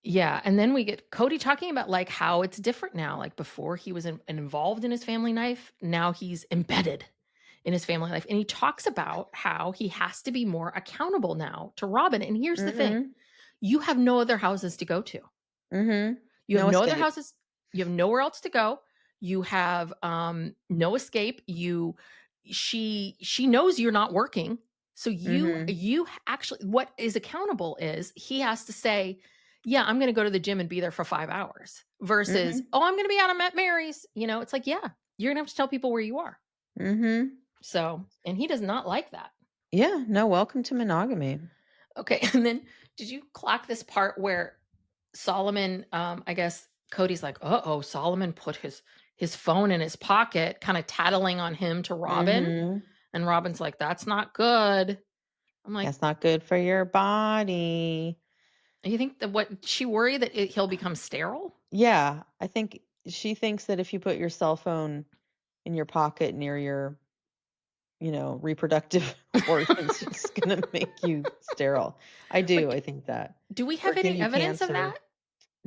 S1: yeah. And then we get Cody talking about like how it's different now. Like before he was involved in his family life, now he's embedded in his family life. And he talks about how he has to be more accountable now to Robin. And here's the thing,
S2: Mhm.
S1: you have no other houses to go to.
S2: Mhm.
S1: You have
S2: No
S1: no other
S2: escape.
S1: houses. You have nowhere else to go. You have no escape. She knows you're not working. So
S2: Mhm.
S1: you actually what is accountable is he has to say, yeah, I'm going to go to the gym and be there for 5 hours versus,
S2: Mhm.
S1: oh, I'm going to be out at Mary's. It's like, yeah, you're going to have to tell people where you are.
S2: Mhm.
S1: So, and he does not like that.
S2: Yeah, no, welcome to monogamy.
S1: Okay. And then did you clock this part where Solomon, I guess Cody's like, oh, Solomon put his phone in his pocket, kind of tattling on him to Robin.
S2: Mhm.
S1: And Robin's like, that's not good. I'm like,
S2: That's not good for your body.
S1: you think that what she worried that he'll become sterile?
S2: Yeah, I think she thinks that if you put your cell phone in your pocket near your, reproductive organs, it's gonna make you sterile. I
S1: But
S2: do, I think that.
S1: do we
S2: Or
S1: have
S2: give
S1: any
S2: you
S1: evidence of
S2: cancer.
S1: that?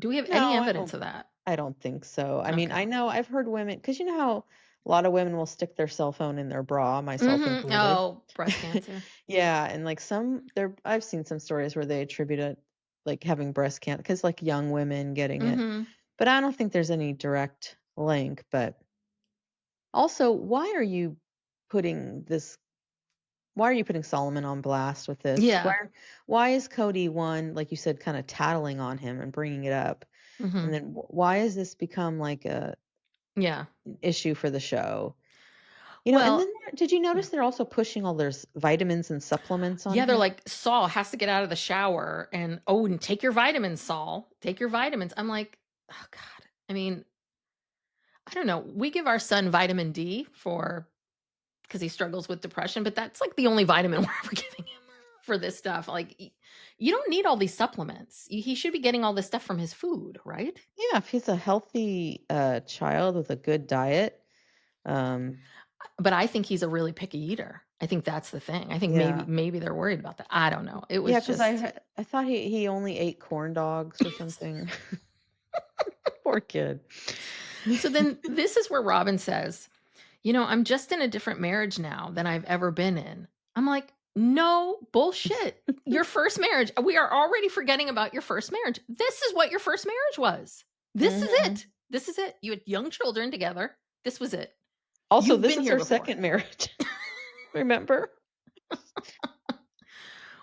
S1: Do we have any
S2: No,
S1: evidence of that?
S2: I don't think so. I mean,
S1: Okay.
S2: I know I've heard women, because you know how a lot of women will stick their cell phone in their bra, myself included.
S1: Oh, breast cancer.
S2: Yeah, and like I've seen some stories where they attribute it like having breast cancer, because like young women getting it.
S1: Mm-hmm.
S2: But I don't think there's any direct link. But also, putting this why are you putting Solomon on blast with this?
S1: Yeah.
S2: Why is Cody one, like you said, kind of tattling on him and bringing it up?
S1: Mm-hmm.
S2: And then why has this become like a
S1: Yeah.
S2: issue for the show? And then
S1: Well,
S2: did you notice they're also pushing all their vitamins and supplements on
S1: yeah, they're
S2: him?
S1: like, Saul has to get out of the shower and oh, and take your vitamins, Saul. Take your vitamins. I'm like, oh God. I mean, I don't know. We give our son vitamin D for because he struggles with depression, but that's like the only vitamin we're ever giving him for this stuff. Like, you don't need all these supplements. He should be getting all this stuff from his food, right?
S2: Yeah, if he's a healthy child with a good diet, um,
S1: But I think he's a really picky eater. I think that's the thing. I think maybe
S2: yeah,
S1: maybe they're worried about that. I don't know. It
S2: yeah,
S1: was
S2: because
S1: just
S2: I thought he only ate corn dogs or something. Poor kid.
S1: so then this is where Robin says, I'm just in a different marriage now than I've ever been in. I'm like, no bullshit. Your first marriage, we are already forgetting about your first marriage. This is what your first marriage was. This is
S2: Hmm.
S1: it. This is it. You had young children together. This was it.
S2: Also,
S1: You've
S2: this
S1: been
S2: is
S1: here
S2: her
S1: before.
S2: second marriage. Remember?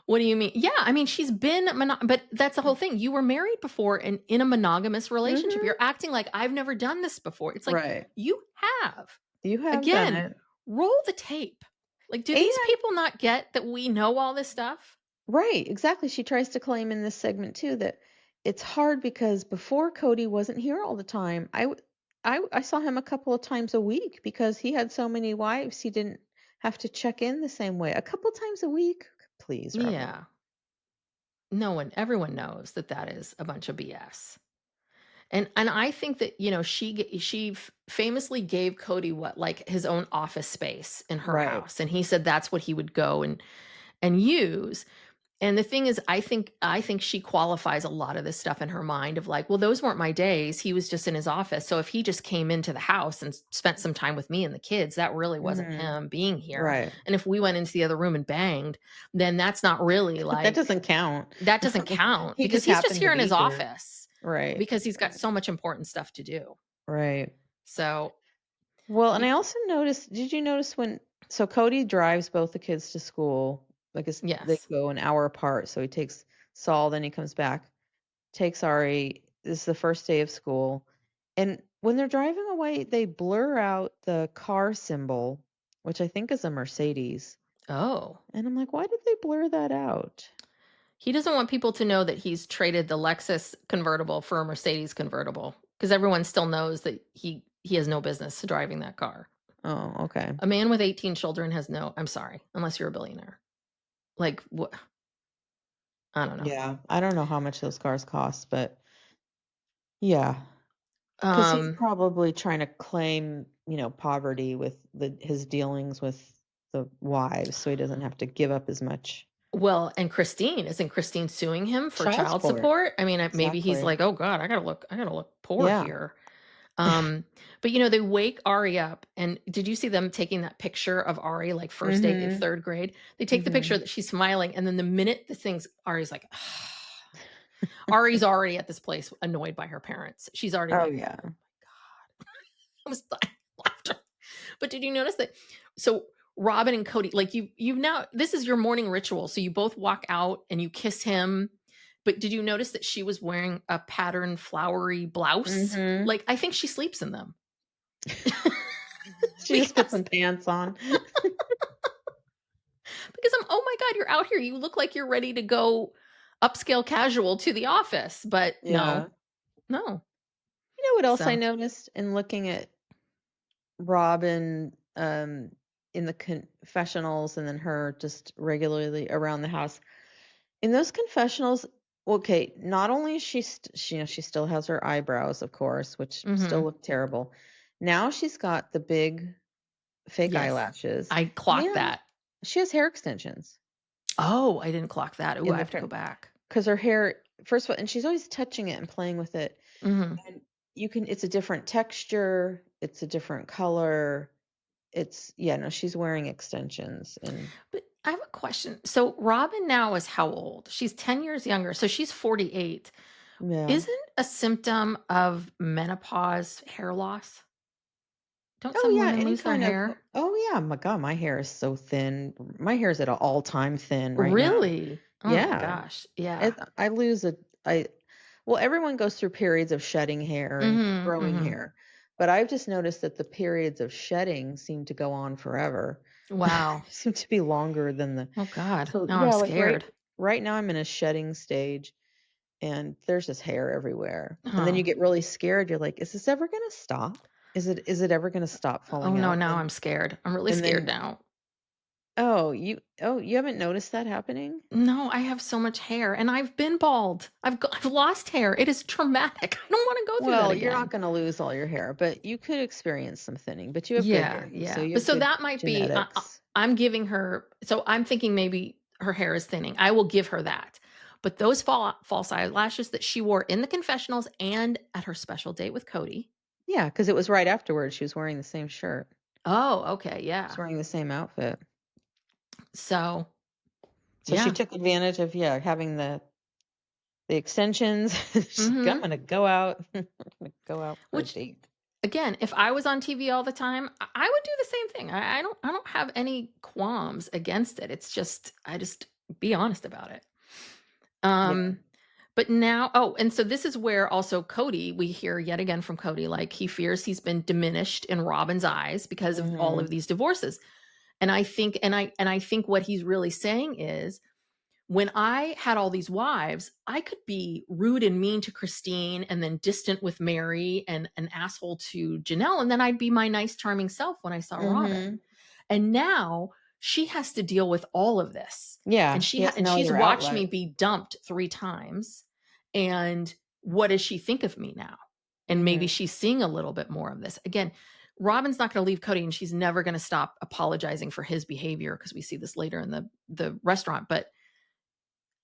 S1: What do you mean? Yeah, I mean, she's been, but that's the whole thing. You were married before and in a monogamous relationship.
S2: Hmm.
S1: You're acting like I've never done this before. It's like
S2: Right.
S1: you have.
S2: You have done
S1: Again,
S2: it.
S1: roll the tape. Like, do these
S2: And
S1: people not get that we know all this stuff?
S2: right, exactly. She tries to claim in this segment too that it's hard because before Cody wasn't here all the time. I saw him a couple of times a week because he had so many wives. He didn't have to check in the same way. A couple times a week? Please, Robyn.
S1: Yeah. Everyone knows that that is a bunch of BS. And I think that, famously gave Cody what, like, his own office space in her
S2: Right.
S1: house, and he said that's what he would go and use. And the thing is, I think she qualifies a lot of this stuff in her mind of like, well, those weren't my days. He was just in his office. So if he just came into the house and spent some time with me and the kids, that really wasn't
S2: Mhm.
S1: him being here.
S2: Right.
S1: And if we went into the other room and banged, then that's not really
S2: That
S1: like
S2: doesn't count.
S1: that doesn't count
S2: He
S1: because
S2: just
S1: he's just
S2: happened to
S1: here in his
S2: be here.
S1: office
S2: Right.
S1: because he's got
S2: Right.
S1: so much important stuff to do.
S2: Right.
S1: So,
S2: Well, and
S1: y-
S2: I also noticed, did you notice when, so Cody drives both the kids to school, like they
S1: yes.
S2: go an hour apart. So he takes Saul, then he comes back, takes Ari. This is the first day of school. And when they're driving away, they blur out the car symbol, which I think is a Mercedes.
S1: Oh,
S2: And I'm like, why did they blur that out?
S1: he doesn't want people to know that he's traded the Lexus convertible for a Mercedes convertible because everyone still knows that he has no business driving that car.
S2: Oh, okay.
S1: A man with 18 children has no, I'm sorry, unless you're a billionaire. Like what? I don't know.
S2: Yeah. I don't know how much those cars cost, but yeah. Because he's
S1: Um,
S2: probably trying to claim, poverty with his dealings with the wives, so he doesn't have to give up as much
S1: well, and isn't Christine suing him for
S2: child
S1: child
S2: support.
S1: support? I mean, maybe he's
S2: Exactly.
S1: like, oh God, I gotta look poor
S2: Yeah.
S1: here. But they wake Ari up, and did you see them taking that picture of Ari like first day in
S2: Mhm.
S1: third grade? They take the picture
S2: Mhm.
S1: that she's smiling, and then the minute the thing's Ari's like, Ari's already at this place annoyed by her parents. She's already
S2: Oh
S1: like, oh
S2: yeah.
S1: my God. I was dying of laughter. But did you notice that? So Robin and Cody, like you've now this is your morning ritual. So you both walk out and you kiss him. But did you notice that she was wearing a patterned flowery blouse?
S2: Mhm.
S1: Like I think she sleeps in them.
S2: She just put
S1: because
S2: some pants on.
S1: because oh my God, you're out here. You look like you're ready to go upscale casual to the office. But no,
S2: Yeah.
S1: no.
S2: You know what else I
S1: So
S2: noticed in looking at Robin, in the confessionals and then her just regularly around the house? In those confessionals, okay, not only is she still has her eyebrows, of course, which still
S1: mhm.
S2: look terrible. Now she's got the big fake
S1: Yes.
S2: eyelashes,
S1: I clocked
S2: and
S1: that.
S2: she has hair extensions
S1: Oh, I didn't clock that. Ooh,
S2: in
S1: I
S2: the
S1: have to go
S2: front
S1: back.
S2: because her hair, first of all, and she's always touching it and playing with it.
S1: Mhm.
S2: And it's a different texture, it's a different color. Yeah, no, she's wearing extensions and
S1: But I have a question. So Robin now is how old? She's 10 years younger. So she's 48.
S2: yeah.
S1: Isn't a symptom of menopause hair loss? Don't
S2: Oh
S1: some
S2: yeah,
S1: women
S2: any
S1: lose their
S2: kind of
S1: hair?
S2: oh yeah, my God, my hair is so thin. My hair is at an all-time thin right now.
S1: Really? Oh my
S2: Yeah.
S1: gosh. Yeah.
S2: I lose a I well, everyone goes through periods of shedding hair and
S1: Mhm.
S2: growing
S1: Mhm.
S2: hair. But I've just noticed that the periods of shedding seem to go on forever.
S1: Wow.
S2: Seem to be longer than the
S1: Oh God.
S2: so
S1: Now I'm
S2: yeah, like
S1: scared.
S2: right now I'm in a shedding stage and there's just hair everywhere. And then
S1: Oh.
S2: you get really scared. You're like, is this ever gonna stop? Is it ever gonna stop
S1: Oh
S2: falling
S1: no,
S2: out?
S1: now I'm scared. I'm really
S2: And
S1: scared
S2: then
S1: now.
S2: you haven't noticed that happening?
S1: No, I have so much hair and I've been bald. I've lost hair. It is traumatic. I don't want to go through that
S2: Well, you're not
S1: again.
S2: gonna lose all your hair, but you could experience some thinning, but you have good
S1: Yeah,
S2: genes, so
S1: yeah.
S2: you
S1: But
S2: have
S1: so
S2: good
S1: that might be
S2: genetics.
S1: I'm giving her so I'm thinking maybe her hair is thinning. I will give her that. But those false eyelashes that she wore in the confessionals and at her special date with Cody.
S2: Yeah, because it was right afterwards, she was wearing the same shirt.
S1: Oh, okay,
S2: She's
S1: yeah.
S2: wearing the same outfit.
S1: So,
S2: So she
S1: yeah.
S2: took advantage of, yeah, having the extensions. She's like, "I'm
S1: Mhm.
S2: gonna go out. I'm gonna go out for a
S1: Which
S2: date."
S1: again, if I was on TV all the time, I would do the same thing. I don't have any qualms against it. It's just I just be honest about it.
S2: Yeah.
S1: Um but now and so this is where also Cody, we hear yet again from Cody like he fears he's been diminished in Robin's eyes because of all of
S2: Mhm.
S1: these divorces. And I think what he's really saying is when I had all these wives, I could be rude and mean to Christine and then distant with Meri and an asshole to Janelle. And then I'd be my nice, charming self when I saw Robin.
S2: Mhm.
S1: And now she has to deal with all of this.
S2: Yeah,
S1: And
S2: she has
S1: and
S2: no
S1: she's
S2: other
S1: watched me
S2: outlet.
S1: be dumped 3 times. And what does she think of me now? And maybe
S2: Mhm.
S1: she's seeing a little bit more of this. Again, Robin's not going to leave Cody, and she's never going to stop apologizing for his behavior, because we see this later in the restaurant. But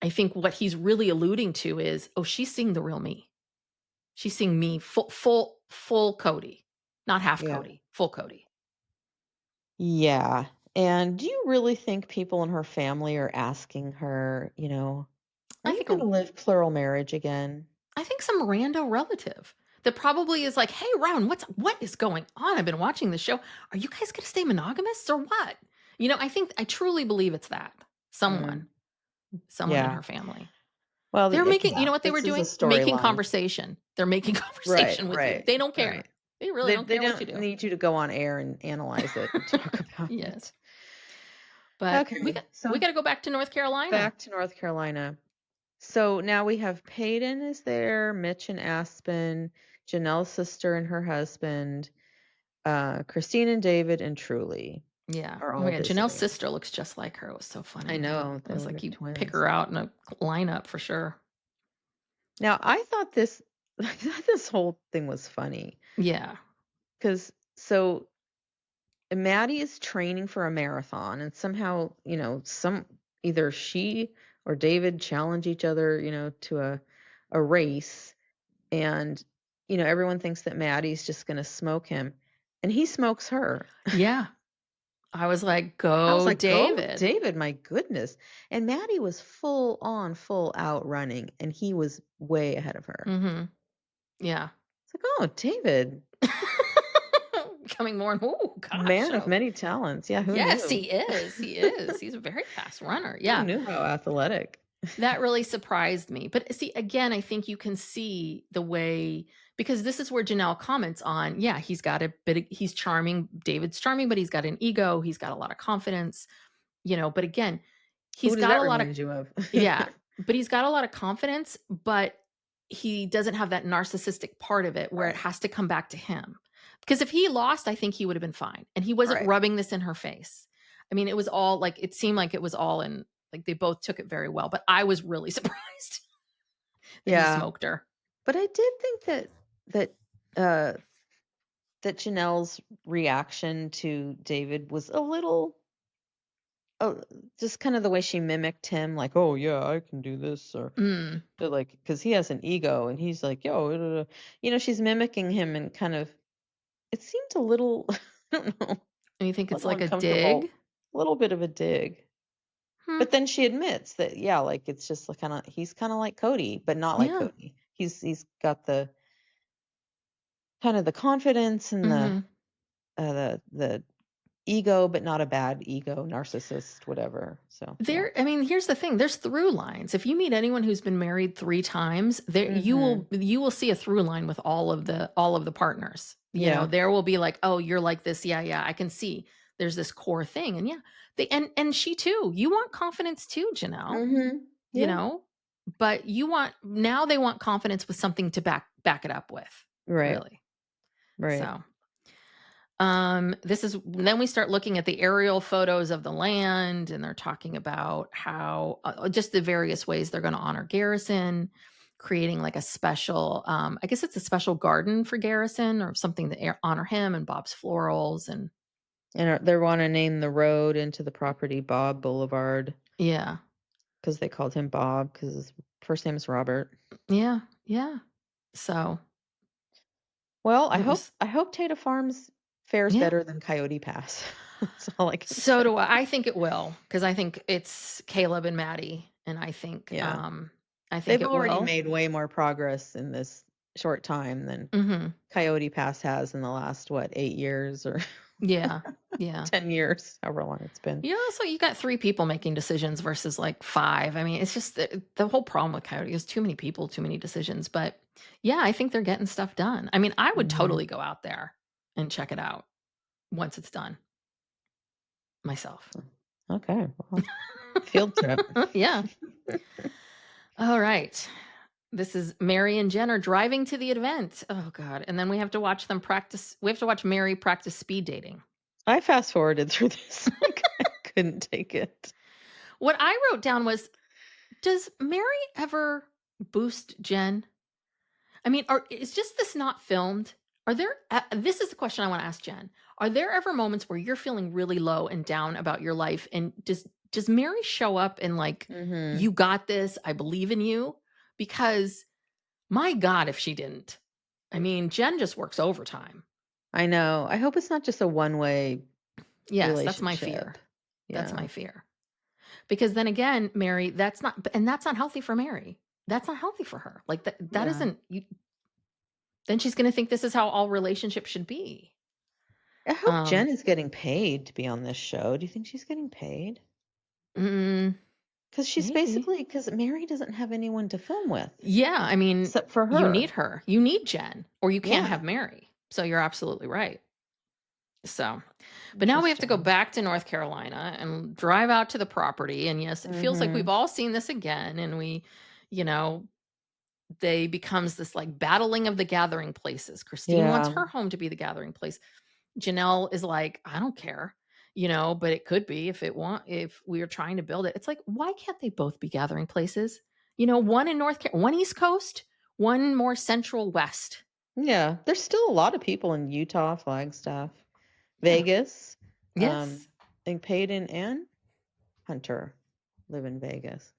S1: I think what he's really alluding to is, oh, she's seeing the real me. She's seeing me full Cody, not half
S2: Yeah.
S1: Cody, full Cody.
S2: Yeah. And do you really think people in her family are asking her, "Are
S1: I
S2: you
S1: think
S2: gonna live plural marriage again?"
S1: I think some rando relative that probably is like, "Hey, Ron, what is going on? I've been watching the show. Are you guys going to stay monogamists or what?" I truly believe it's that someone,
S2: Mm,
S1: someone in
S2: yeah.
S1: her family.
S2: Well,
S1: They're making,
S2: yeah,
S1: what they were
S2: this is a
S1: doing? Making
S2: storyline.
S1: conversation. They're making
S2: Right,
S1: conversation with you.
S2: right,
S1: They don't
S2: right.
S1: care. They really
S2: They
S1: don't
S2: they
S1: care what you
S2: don't
S1: do.
S2: need you to go on air and analyze it and talk about
S1: Yes.
S2: it.
S1: But we
S2: Okay,
S1: got we
S2: so
S1: got to go back to North Carolina.
S2: back to North Carolina. So now we have Peyton is there, Mitch and Aspen, Janelle's sister and her husband, Christine and David, and Truly
S1: Yeah.
S2: are
S1: Oh my
S2: all
S1: God. Janelle's
S2: visiting.
S1: sister looks just like her. It was so
S2: I
S1: funny.
S2: know,
S1: I
S2: they
S1: was
S2: look
S1: like,
S2: like
S1: you pick
S2: twins.
S1: her out in a lineup for sure.
S2: Now I thought this I thought this whole thing was funny
S1: Yeah.
S2: because so Maddie is training for a marathon, and somehow, some either she or David challenge each other, to a race, and everyone thinks that Maddie's just going to smoke him, and he smokes her.
S1: Yeah. I was like,
S2: I was
S1: go
S2: like, "Go,
S1: David.
S2: David, my goodness." And Maddie was full on, full out running, and he was way ahead of her.
S1: Mm-hmm. Yeah.
S2: It's like, "Oh, David,
S1: Becoming more and oh gosh.
S2: man of
S1: Oh.
S2: many talents." Yeah, who
S1: Yes,
S2: knew?
S1: he is. He is. He's a very fast runner.
S2: Who
S1: Yeah.
S2: knew how athletic?
S1: That really surprised me. But see, again, I think you can see the way, because this is where Janelle comments on, yeah, he's got a bit he's charming. David's charming, but he's got an ego. He's got a lot of confidence, but again,
S2: Who
S1: he's
S2: does
S1: got
S2: that
S1: a lot of,
S2: remind you of?
S1: yeah, but he's got a lot of confidence, but he doesn't have that narcissistic part of it where it
S2: Right,
S1: has to come back to him. Because if he lost, I think he would have been fine. And he wasn't
S2: right.
S1: rubbing this in her face. I mean, it was all like, it seemed like it was all in, like they both took it very well, but I was really surprised that he
S2: Yeah,
S1: smoked her.
S2: but I did think that uh that Janelle's reaction to David was a little uh, just kind of the way she mimicked him, like, "Oh yeah, I can do this," or
S1: Mm.
S2: like, because he has an ego, and he's like, "Yo," she's mimicking him, and kind of it seemed a little, I don't know, a
S1: And you think it's
S2: little
S1: like a dig?
S2: uncomfortable, a little bit of a dig.
S1: Hmm.
S2: But then she admits that, yeah, like it's just like he's kind of like Cody, but not like
S1: Yeah.
S2: Cody. He's got the kind of the confidence and
S1: Hmm.
S2: the ego, but not a bad ego, narcissist, whatever. So yeah.
S1: I mean, here's the thing. There's through lines. If you meet anyone who's been married 3 times, there
S2: Mhm.
S1: you will see a through line with all of the partners.
S2: Yeah.
S1: There will be like, "Oh, you're like this. Yeah, yeah, I can see." There's this core thing. And yeah, and she too. You want confidence too, Janelle,
S2: Mhm.
S1: you
S2: Yeah.
S1: know? But now they want confidence with something to back it up with,
S2: Right.
S1: really.
S2: Right.
S1: So, this is then we start looking at the aerial photos of the land, and they're talking about how just the various ways they're going to honor Garrison, creating like a special, I guess it's a special garden for Garrison or something to honor him, and Bob's Florals. And
S2: And they want to name the road into the property Bob Boulevard
S1: yeah,
S2: because they called him Bob because his first name is Robert.
S1: yeah, yeah. So
S2: Well, I
S1: it
S2: hope
S1: was,
S2: I hope Tata Farms fares
S1: yeah.
S2: better than Coyote Pass. That's all I can
S1: So
S2: say.
S1: do I. I think it will, because I think it's Caleb and Maddie, and
S2: Yeah.
S1: I think
S2: They've
S1: it
S2: already
S1: will.
S2: made way more progress in this short time than
S1: Hmm.
S2: Coyote Pass has in the last, what, 8 years or
S1: Yeah, yeah.
S2: 10 years, however long it's been.
S1: Yeah, so you got 3 people making decisions versus like 5. I mean, it's just the whole problem with Coyote is too many people, too many decisions. But yeah, I think they're getting stuff done. I mean, I would
S2: Mhm.
S1: totally go out there and check it out once it's done myself.
S2: Okay, well, field trip.
S1: Yeah. All right. This is Meri and Jen are driving to the event. Oh God. And then we have to watch them practice. We have to watch Meri practice speed dating.
S2: I fast forwarded through this. Like, I couldn't take it.
S1: What I wrote down was, does Meri ever boost Jen? I mean, is just this not filmed? Are there, this is the question I want to ask Jen. Are there ever moments where you're feeling really low and down about your life? And does Meri show up and like,
S2: Mhm.
S1: you got this, I believe in you? Because my God, if she didn't. I mean, Jen just works overtime.
S2: I know. I hope it's not just a one-way
S1: Yes, that's my fear.
S2: relationship.
S1: That's
S2: Yeah.
S1: my fear. Because then again, Meri, that's not, and that's not healthy for Meri. That's not healthy for her. Like that
S2: Yeah.
S1: isn't, then she's going to think this is how all relationships should be.
S2: I hope Jen is getting paid to be on this show. Do you think she's getting paid?
S1: Mm,
S2: Because she's
S1: maybe.
S2: basically, because Meri doesn't have anyone to film with
S1: Yeah, I mean,
S2: except for
S1: you need
S2: her.
S1: her. You need Jen, or you can't
S2: Yeah.
S1: have Meri. So you're absolutely right. So, but now we have to go
S2: Interesting.
S1: back to North Carolina and drive out to the property. And yes, it feels like we've
S2: Mhm.
S1: all seen this again. And you know, they becomes this like battling of the gathering places. Christine wants
S2: Yeah.
S1: her home to be the gathering place. Janelle is like, I don't care, but it could be if we are trying to build it. It's like, why can't they both be gathering places? One in North Carolina, one East Coast, one more Central West.
S2: Yeah. There's still a lot of people in Utah, Flagstaff,
S1: Yeah.
S2: Vegas.
S1: Yes.
S2: I think Peyton and Hunter live in Vegas.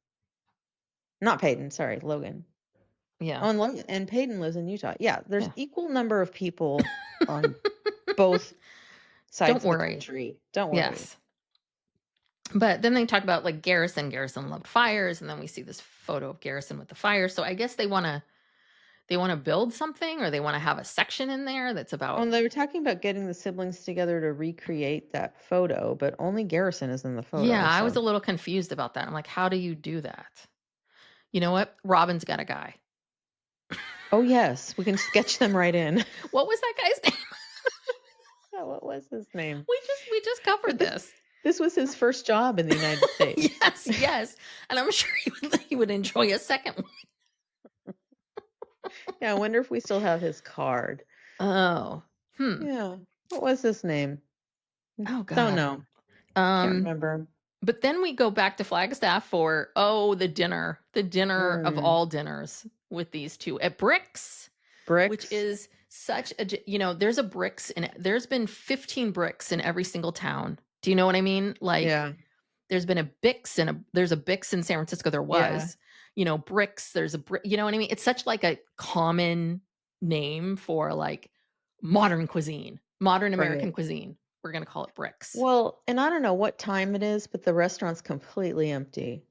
S2: Not Peyton, sorry, Logan.
S1: Yeah.
S2: Oh, and Logan and Peyton lives in Utah. Yeah, there's
S1: Yeah.
S2: equal number of people on both
S1: Don't
S2: sides of the
S1: worry.
S2: country. Don't worry.
S1: Yes. But then they talk about like Garrison. Garrison loved fires, and then we see this photo of Garrison with the fire. So I guess they want to build something, or they want to have a section in there that's
S2: Oh,
S1: about.
S2: and they were talking about getting the siblings together to recreate that photo, but only Garrison is in the
S1: Yeah,
S2: photo,
S1: I was
S2: so.
S1: a little confused about that. I'm like, how do you do that? You know what? Robin's got a guy.
S2: Oh, yes, we can sketch them right in.
S1: What was that guy's name?
S2: Yeah, what was his name?
S1: We just covered
S2: This
S1: this.
S2: this was his first job in the United States.
S1: Yes, yes. And I'm sure he would enjoy a second one.
S2: Yeah, I wonder if we still have his card.
S1: Oh.
S2: Yeah. What was his name?
S1: Oh
S2: Don't
S1: God.
S2: know. Can't
S1: Um,
S2: remember.
S1: but then we go back to Flagstaff for the dinner of
S2: Mm.
S1: all dinners with these two at Bricks, which
S2: Bricks?
S1: is such there's a Bricks there's been 15 Bricks in every single town. Do you know what I mean? Like
S2: Yeah.
S1: there's been there's a Bix in San Francisco. There
S2: Yeah.
S1: was, Bricks. There's a brick. You know what I mean? It's such like a common name for like modern cuisine, modern American
S2: Right.
S1: cuisine. We're gonna call it Bricks.
S2: Well, and I don't know what time it is, but the restaurant's completely empty.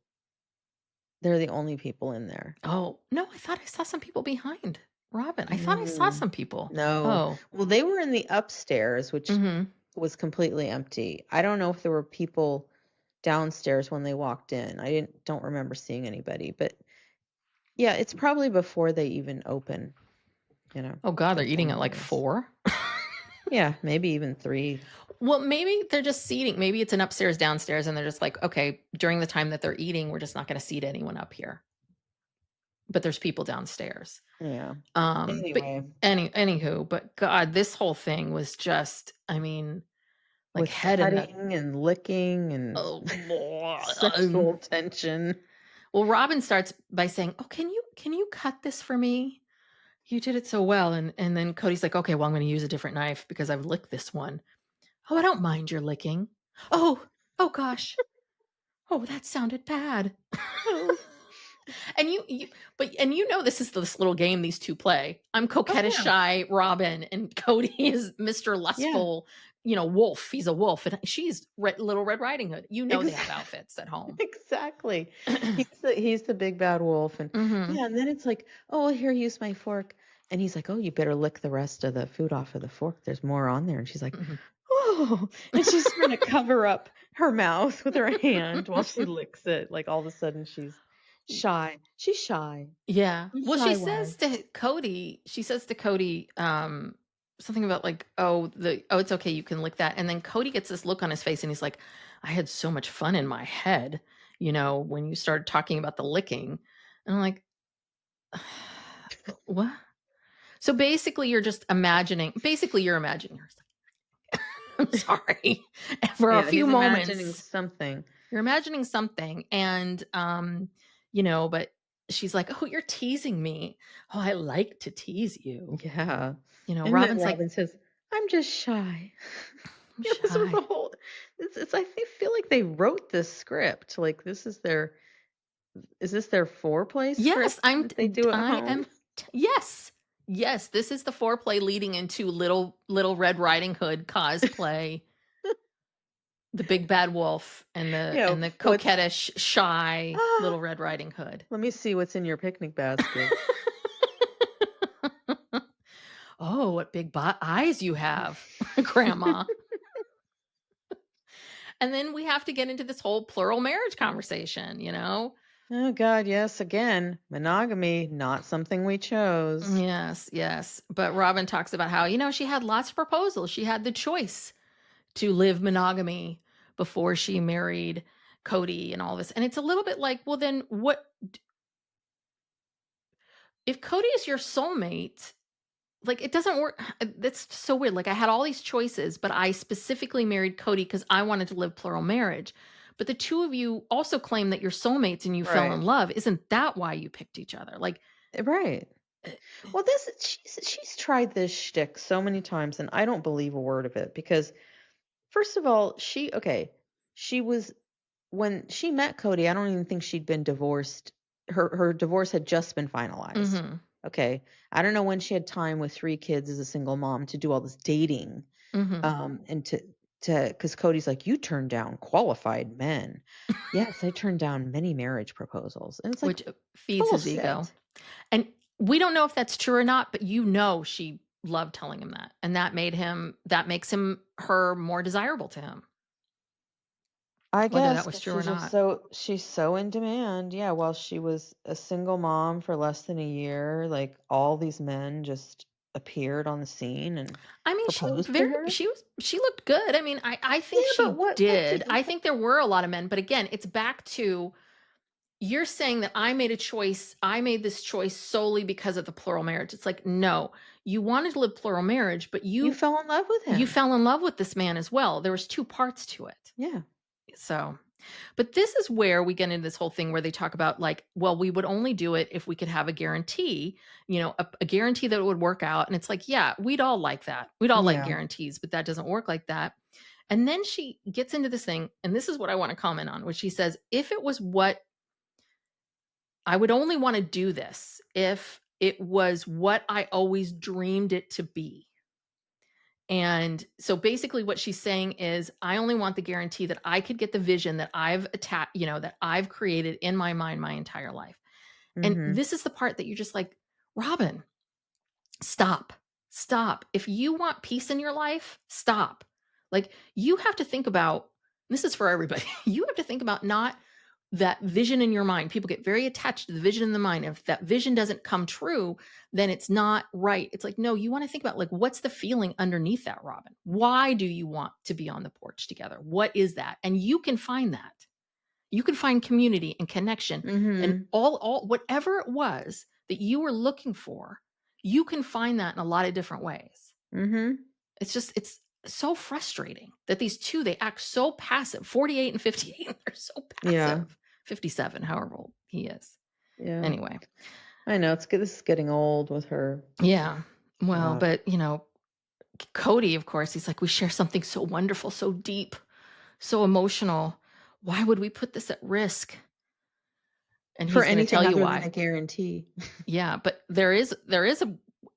S2: They're the only people in there.
S1: Oh no, I thought I saw some people behind Robin. I thought I saw
S2: Mm.
S1: some people.
S2: No.
S1: Oh,
S2: Well, they were in the upstairs, which
S1: mm-hmm.
S2: was completely empty. I don't know if there were people downstairs when they walked in. I don't remember seeing anybody, but yeah, it's probably before they even open,
S1: Oh God, they're
S2: till
S1: eating at like
S2: 10 minutes.
S1: 4.
S2: Yeah, maybe even 3.
S1: Well, maybe they're just seating. Maybe it's an upstairs, downstairs, and they're just like, okay, during the time that they're eating, we're just not going to seat anyone up here. But there's people downstairs.
S2: Yeah.
S1: But
S2: Anyway,
S1: anywho, but God, this whole thing was just, I mean, like
S2: with
S1: head in the.
S2: cutting and licking and
S1: Oh,
S2: sexual tension.
S1: well, Robin starts by saying, "Oh, can you cut this for me? You did it so well." And then Cody's like, "Okay, well, I'm going to use a different knife because I've licked this one." "Oh, I don't mind your licking." "Oh, oh gosh. Oh, that sounded bad."
S2: Oh,
S1: And this is this little game these two play. I'm
S2: oh
S1: coquettish
S2: yeah.
S1: shy Robin, and Cody is Mr.
S2: Yeah.
S1: Lustful, wolf. He's a wolf, and she's Little Red Riding Hood. They have
S2: Exactly.
S1: outfits at home.
S2: Exactly. He's the big bad wolf, and
S1: Hmm.
S2: yeah, and then it's like, "Oh, here, use my fork." And he's like, "Oh, you better lick the rest of the food off of the fork. There's more on there." And she's like,
S1: Hmm.
S2: "Oh." And she's trying to cover up her mouth with her hand while she licks it. Like all of a sudden she's shy. She's shy.
S1: Yeah.
S2: A
S1: Well,
S2: shy wife.
S1: she says to Cody, something about like, oh, it's okay, you can lick that. And then Cody gets this look on his face and he's like, I had so much fun in my head, when you started talking about the licking. And I'm like, what? So basically you're imagining her. Sorry. For a
S2: Yeah,
S1: few
S2: he's imagining
S1: moments,
S2: something.
S1: you're imagining something and, but she's like, "Oh, you're teasing me. Oh, I like to tease you."
S2: Yeah. And then
S1: Robin's like,
S2: Robin says, "I'm just shy."
S1: "I'm
S2: This was the
S1: shy."
S2: whole it's I feel like they wrote this script. Like is this their foreplay
S1: Yes,
S2: script that they do at
S1: I
S2: home?
S1: am yes. Yes, this is the foreplay leading into Little Red Riding Hood cosplay, the big bad wolf and
S2: You know,
S1: the
S2: what's
S1: coquettish, shy
S2: ah,
S1: Little Red Riding Hood.
S2: let me see what's in your picnic basket.
S1: Oh, what big eyes you have, grandma. And then we have to get into this whole plural marriage conversation.
S2: Oh God, yes, again, monogamy, not something we chose.
S1: Yes, yes. But Robin talks about how, she had lots of proposals. She had the choice to live monogamy before she married Cody and all this. And it's a little bit like, well, then what if Cody is your soulmate? Like, it doesn't work. That's so weird. Like, I had all these choices, but I specifically married Cody because I wanted to live plural marriage. But the two of you also claim that you're soulmates and you fell
S2: Right.
S1: in love. Isn't that why you picked each other? Like,
S2: Right.
S1: eh,
S2: Well, she's tried this shtick so many times, and I don't believe a word of it because, first of all, she was when she met Cody. I don't even think she'd been divorced. Her divorce had just been finalized.
S1: mm-hmm,
S2: Okay, I don't know when she had time with 3 kids as a single mom to do all this dating,
S1: mm-hmm.
S2: and to because Cody's like, you turned down qualified men. Yes, I turned down many marriage proposals, and it's like
S1: Which feeds his ego.
S2: bullshit.
S1: And we don't know if that's true or not, but she loved telling him that. And that makes her more desirable to him,
S2: I
S1: whether that
S2: guess
S1: was
S2: 'cause
S1: true or not.
S2: she's so in demand. Yeah, while she was a single mom for less than a year, like all these men just appeared on the scene and
S1: I mean,
S2: proposed to her.
S1: she looked good. I mean, I think
S2: Yeah, but
S1: she did. I
S2: what
S1: think there were a lot of men, but again, it's back to you're saying that I made this choice solely because of the plural marriage. It's like, no, you wanted to live plural marriage, but
S2: you fell in love with
S1: you
S2: him.
S1: fell in love with this man as well. There was two parts to it.
S2: Yeah.
S1: So, but this is where we get into this whole thing where they talk about like, well, we would only do it if we could have a guarantee, a guarantee that it would work out. And it's like, yeah, we'd all like that. We'd all like
S2: Yeah.
S1: guarantees, but that doesn't work like that. And then she gets into this thing, and this is what I want to comment on, which she says, if it was what I would only want to do this if it was what I always dreamed it to be. And so basically what she's saying is I only want the guarantee that I could get the vision that I've that I've created in my mind my entire life. And
S2: Mhm.
S1: this is the part that you're just like, Robin, stop. Stop. If you want peace in your life, stop. Like you have to think about this is for everybody. You have to think about not that vision in your mind. People get very attached to the vision in the mind. If that vision doesn't come true, then it's not right. It's like, no, you want to think about like, what's the feeling underneath that, Robin? Why do you want to be on the porch together? What is that? And you can find that. You can find community and connection and
S2: Mhm.
S1: all whatever it was that you were looking for, you can find that in a lot of different ways.
S2: Mhm.
S1: It's so frustrating that these two, they act so passive, 48 and 58, they're so
S2: Yeah.
S1: passive. 57, however old he is.
S2: Yeah.
S1: Anyway,
S2: I know it's good. This is getting old with her.
S1: yeah. Well,
S2: Uh,
S1: but Cody, of course, he's like, we share something so wonderful, so deep, so emotional. Why would we put this at risk? And
S2: for
S1: he's going to tell
S2: anything
S1: you
S2: other than
S1: why.
S2: a guarantee.
S1: Yeah, but there is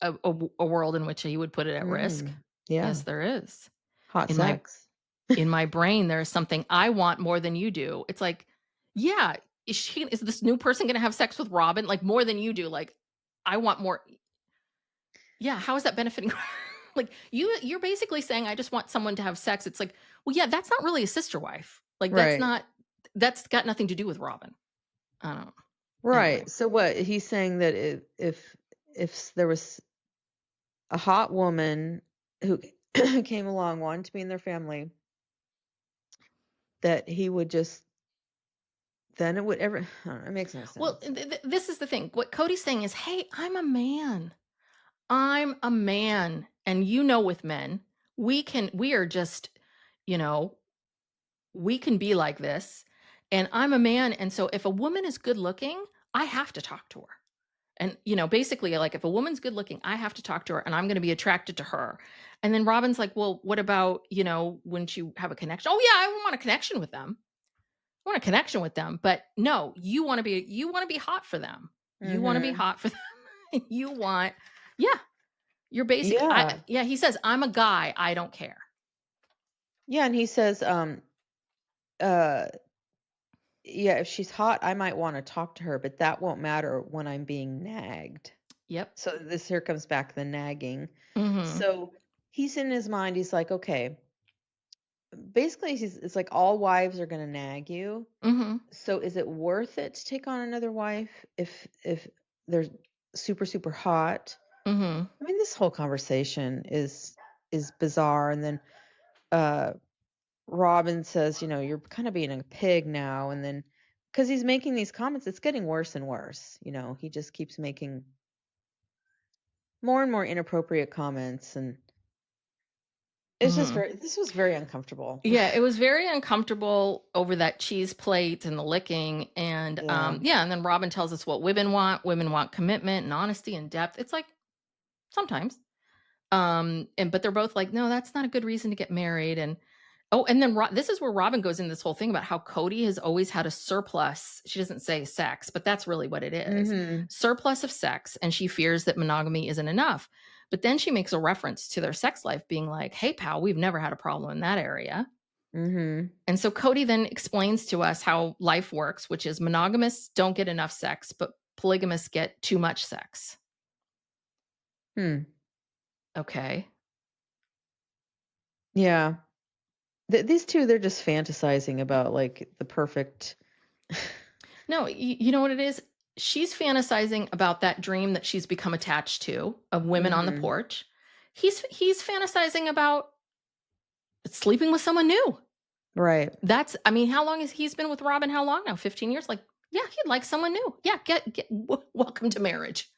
S1: a world in which he would put it at risk.
S2: Yeah.
S1: Yes, there is.
S2: Hot
S1: In my
S2: sex.
S1: in my brain, there is something I want more than you do. It's like, yeah, is this new person going to have sex with Robin like more than you do? Like, I want more. Yeah, how is that benefiting? Like you're basically saying I just want someone to have sex. It's like, well, yeah, that's not really a sister wife. Like
S2: Right.
S1: that's got nothing to do with Robin. I don't know. Anyway.
S2: Right. So what he's saying that if there was a hot woman who came along wanting to be in their family, that he would just then it would ever I don't know, it makes no
S1: Well,
S2: sense.
S1: this is the thing. What Cody's saying is, "Hey, I'm a man. I'm a man, and with men, we are just." you know, we can be like this. And I'm a man. And so if a woman is good looking, I have to talk to her. And, basically, like, if a woman's good looking, I have to talk to her and I'm going to be attracted to her. And then Robin's like, well, what about, wouldn't you have a connection? Oh, yeah, I want a connection with them. I want a connection with them. But no, you want to be hot for them. You want to be
S2: Mhm.
S1: hot for them. you want, yeah, you're basically,
S2: Yeah.
S1: yeah, he says, I'm a guy. I don't care.
S2: Yeah, and he says, uh, yeah, if she's hot, I might wanna talk to her, but that won't matter when I'm being nagged.
S1: Yep.
S2: So this here comes back the nagging.
S1: Mm
S2: So he's in his mind, he's like, "Okay." Basically, it's like all wives are gonna nag you.
S1: hmm. Mm hmm.
S2: So is it worth it to take on another wife if they're super, super hot?
S1: Mm hmm.
S2: I mean, this whole conversation is bizarre, and then, uh Robin says, "You're kind of being a pig now." And then, because he's making these comments, it's getting worse and worse. He just keeps making more and more inappropriate comments. And
S1: Mm
S2: it's just
S1: hmm.
S2: this was very uncomfortable.
S1: Yeah, it was very uncomfortable over that cheese plate and the licking. And
S2: Yeah.
S1: yeah, and then Robin tells us what women want. Women want commitment and honesty and depth. It's like sometimes. But they're both like, no, that's not a good reason to get married. And oh, and then this is where Robin goes into this whole thing about how Cody has always had a surplus. She doesn't say sex, but that's really what it is.
S2: Mhm.
S1: Surplus of sex, and she fears that monogamy isn't enough. But then she makes a reference to their sex life being like, hey, pal, we've never had a problem in that area.
S2: Mhm.
S1: And so Cody then explains to us how life works, which is monogamists don't get enough sex, but polygamists get too much sex.
S2: Hmm.
S1: Okay.
S2: Yeah. These two, they're just fantasizing about like the perfect.
S1: No, you know what it is? She's fantasizing about that dream that she's become attached to of women on the
S2: Mhm.
S1: porch. He's fantasizing about sleeping with someone new.
S2: Right.
S1: I mean, how long has he's been with Robin? How long now? 15 years? Like, yeah, he'd like someone new. Yeah, welcome to marriage.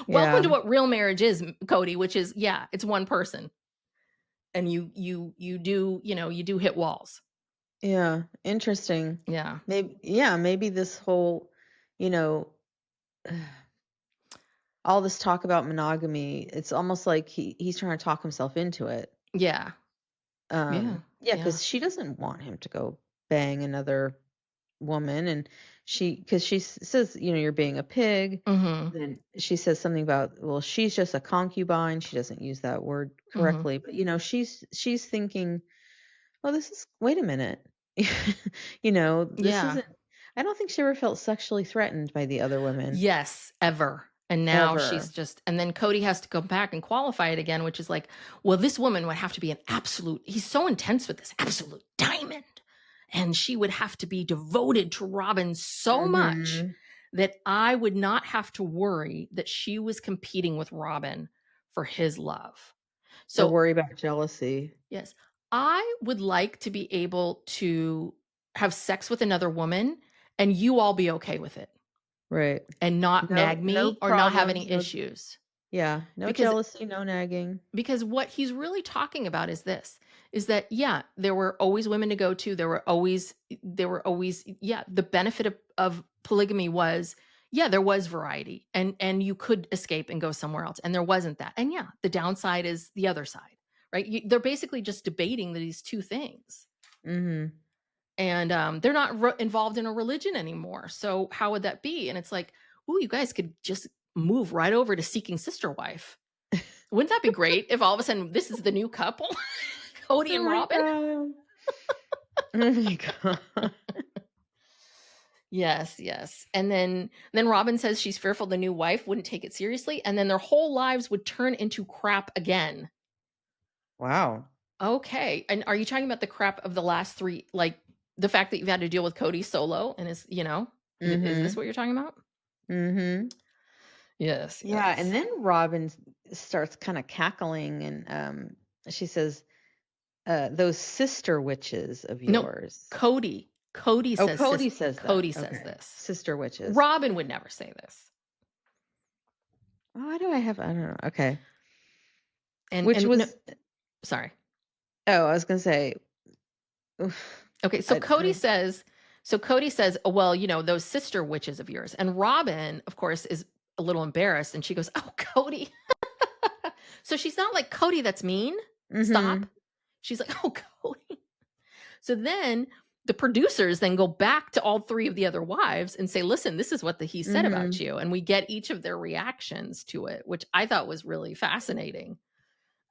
S1: Welcome to
S2: Yeah.
S1: what real marriage is, Cody, which is, yeah, it's one person. And you do, you do hit walls.
S2: Yeah. Interesting.
S1: Yeah.
S2: Maybe this whole, you know, all this talk about monogamy, it's almost like he's trying to talk himself into it.
S1: Yeah. Yeah.
S2: Yeah,
S1: Yeah.
S2: because she doesn't want him to go bang another woman. And because she says, "You're being a pig."
S1: Mhm.
S2: Then she says something about, well, she's just a concubine. She doesn't use that word
S1: Mhm.
S2: correctly, but she's thinking, well, this is, wait a minute. This
S1: Yeah.
S2: isn't, I don't think she ever felt sexually threatened by the other women,
S1: Yes, ever. And now she's
S2: ever.
S1: just and then Cody has to go back and qualify it again, which is like, well, this woman would have to be an absolute he's so intense with this absolute diamond. And she would have to be devoted to Robin so much
S2: Mhm.
S1: that I would not have to worry that she was competing with Robin for his love.
S2: Or
S1: So,
S2: worry about jealousy.
S1: yes, I would like to be able to have sex with another woman and you all be okay with it
S2: Right.
S1: and not
S2: No,
S1: nag
S2: no
S1: me or not have
S2: problems.
S1: any
S2: No,
S1: issues.
S2: yeah, no
S1: Because
S2: jealousy, no nagging.
S1: what he's really talking about is this is that yeah, there were always women to go to. There were always yeah, the benefit of polygamy was yeah, there was variety and you could escape and go somewhere else. And there wasn't that. And yeah, the downside is the other side, right? They're basically just debating these two things.
S2: Mhm.
S1: And they're not involved in a religion anymore. So how would that be? And it's like, oh, you guys could just move right over to seeking sister wife. Wouldn't that be great if all of a sudden this is the new couple, Cody
S2: Oh
S1: and
S2: my
S1: Robin?
S2: god. Oh my god.
S1: Yes, yes. And then Robin says she's fearful the new wife wouldn't take it seriously, and then their whole lives would turn into crap again.
S2: Wow.
S1: Okay. And are you talking about the crap of the last three, like the fact that you've had to deal with Cody solo and is this
S2: Mhm.
S1: what you're talking about?
S2: Mhm.
S1: Yes,
S2: Yeah, and
S1: yes.
S2: then Robin starts kinda cackling, and, she says, "Those sister witches of
S1: No,
S2: yours."
S1: Cody. Cody
S2: Oh,
S1: says
S2: Cody says that.
S1: Cody says
S2: Okay.
S1: this.
S2: Sister witches.
S1: Robin would never say this.
S2: Why do I don't know. Okay.
S1: And
S2: Which
S1: and no,
S2: was
S1: sorry.
S2: Oh, I was gonna say, Oof,
S1: Okay,
S2: I
S1: so Cody says, "Oh, well, those sister witches of yours." And Robin, of course, is a little embarrassed and she goes, "Oh, Cody." So she's not like, "Cody, that's mean. Stop."
S2: mhm,
S1: She's like, "Oh, Cody." So then the producers then go back to all three of the other wives and say, "Listen, this is what he said about
S2: mhm,
S1: you." And we get each of their reactions to it, which I thought was really fascinating.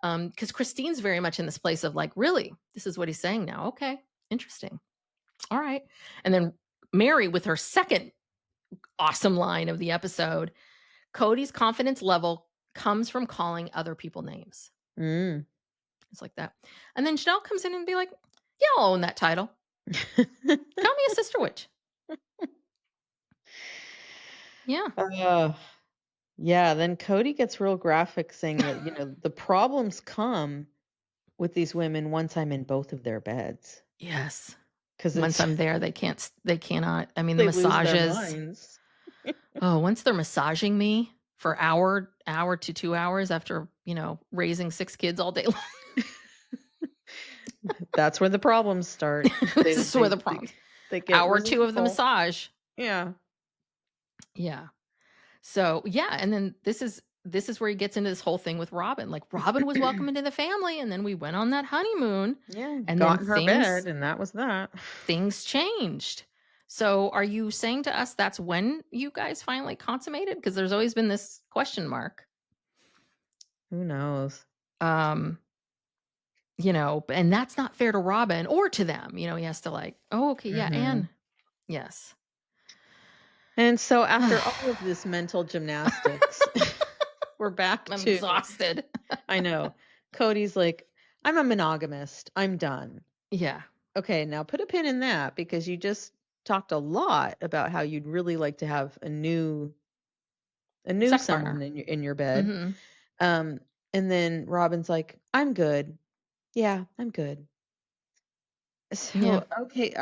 S1: Because Christine's very much in this place of like, "Really? This is what he's saying now? Okay, interesting. All right." And then Meri with her second awesome line of the episode, Cody's confidence level comes from calling other people names.
S2: mm.
S1: It's like that. And then Janelle comes in and be like, "Yeah, I'll own that title. Call me a sister witch." Yeah.
S2: Oh, yeah, then Cody gets real graphic saying that, the problems come with these women once I'm in both of their beds,
S1: Yes.
S2: because
S1: Once
S2: it's
S1: I'm there, they cannot. I mean, the
S2: they lose their
S1: massages.
S2: minds.
S1: Oh, once they're massaging me for hour to 2 hours after, raising 6 kids all day long.
S2: That's where the problems start.
S1: This
S2: They
S1: is where
S2: they
S1: the
S2: they
S1: problems.
S2: they get
S1: Hour 2 of the
S2: resentful.
S1: massage.
S2: Yeah.
S1: Yeah. So, yeah, and then this is where he gets into this whole thing with Robin. Like Robin was welcome into the family and then we went on that honeymoon
S2: Yeah,
S1: and then
S2: got in her
S1: things
S2: bed, and that was that.
S1: things changed. So, are you saying to us that's when you guys finally consummated? Because there's always been this question mark.
S2: Who knows?
S1: Um, and that's not fair to Robin or to them. He has to like, "Oh, okay, yeah,
S2: Mhm.
S1: and yes."
S2: And so after all of this mental gymnastics, we're back
S1: I'm
S2: to
S1: exhausted.
S2: I know. Cody's like, "I'm a monogamist. I'm done."
S1: Yeah.
S2: Okay, now put a pin in that because you just talked a lot about how you'd really like to have a new
S1: Sex
S2: someone
S1: partner.
S2: in your bed.
S1: Mhm.
S2: Um, and then Robin's like, "I'm good. Yeah, I'm good."
S1: Yeah.
S2: So, okay,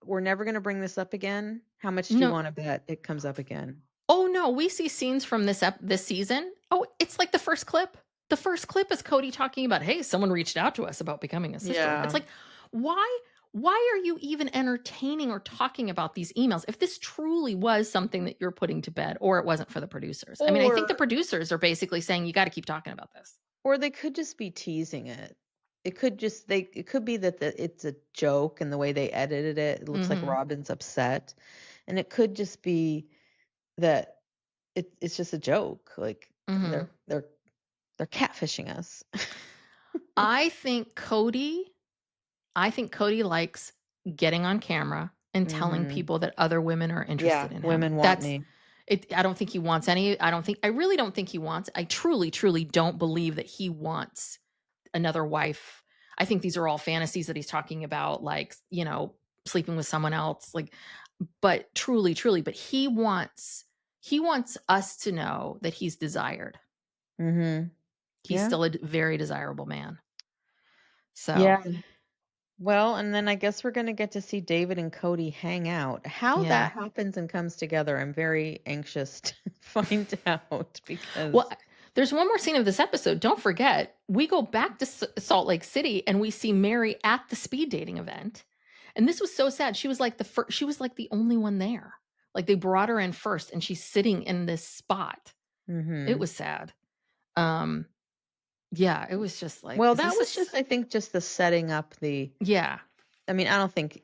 S2: we're never gonna bring this up again? How much do you
S1: No.
S2: wanna bet it comes up again?
S1: Oh, no, we see scenes from this season. Oh, it's like the first clip. The first clip is Cody talking about, "Hey, someone reached out to us about becoming a sister wife." It's
S2: Yeah.
S1: like, why why are you even entertaining or talking about these emails if this truly was something that you're putting to bed or it wasn't for the producers? I mean, I think the
S2: Or
S1: producers are basically saying you gotta keep talking about this.
S2: or they could just be teasing it. It could be that it's a joke and the way they edited it, it looks like
S1: Mhm.
S2: Robin's upset, and it could just be that it's just a joke, like,
S1: Mhm.
S2: they're catfishing us.
S1: I think Cody I think Cody likes getting on camera and telling
S2: Mhm.
S1: people that other women are interested
S2: Yeah,
S1: in him.
S2: women want
S1: That's
S2: me.
S1: it. I don't think he wants any. I really don't think he wants. I truly, truly don't believe that he wants another wife. I think these are all fantasies that he's talking about, like, sleeping with someone else. Like, but truly, truly, but he wants us to know that he's desired.
S2: Mhm.
S1: He's
S2: Yeah.
S1: still a very desirable man. So,
S2: Yeah. Well, and then I guess we're gonna get to see David and Cody hang out. How
S1: yeah.
S2: that happens and comes together, I'm very anxious to find out
S1: Well,
S2: because
S1: there's one more scene of this episode. Don't forget, we go back to Salt Lake City and we see Meri at the speed dating event. And this was so sad. She was like she was like the only one there. Like they brought her in first and she's sitting in this spot. It
S2: Mhm.
S1: was sad. Um yeah, it was just like,
S2: Well,
S1: is
S2: that
S1: this
S2: was just I think just the setting up the
S1: yeah.
S2: I mean, I don't think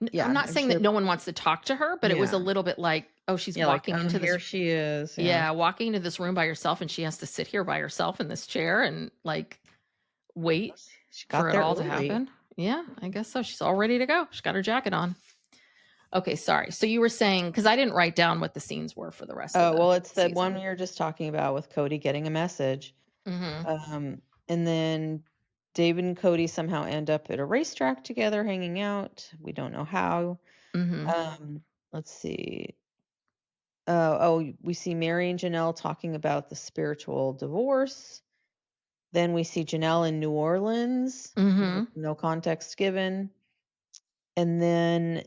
S1: I'm
S2: yeah,
S1: not
S2: I'm
S1: saying that
S2: sure
S1: no one wants to talk to her, but it was a
S2: yeah.
S1: little bit like, oh, she's
S2: Yeah, like,
S1: walking into this
S2: here she is, yeah.
S1: yeah, walking into this room by herself and she has to sit here by herself in this chair and like wait
S2: She
S1: for
S2: got
S1: it
S2: there
S1: all to
S2: early.
S1: happen? Yeah, I guess so. She's all ready to go. She's got her jacket on. Okay, sorry. So you were saying because I didn't write down what the scenes were for the rest of
S2: Oh,
S1: the
S2: well, it's the one
S1: season.
S2: we were just talking about with Cody getting a message.
S1: Mhm.
S2: And then David and Cody somehow end up at a racetrack together hanging out. We don't know how.
S1: Mhm.
S2: Let's see. We see Meri and Janelle talking about the spiritual divorce. Then we see Janelle in New Orleans. No,
S1: Mhm.
S2: no context given. And then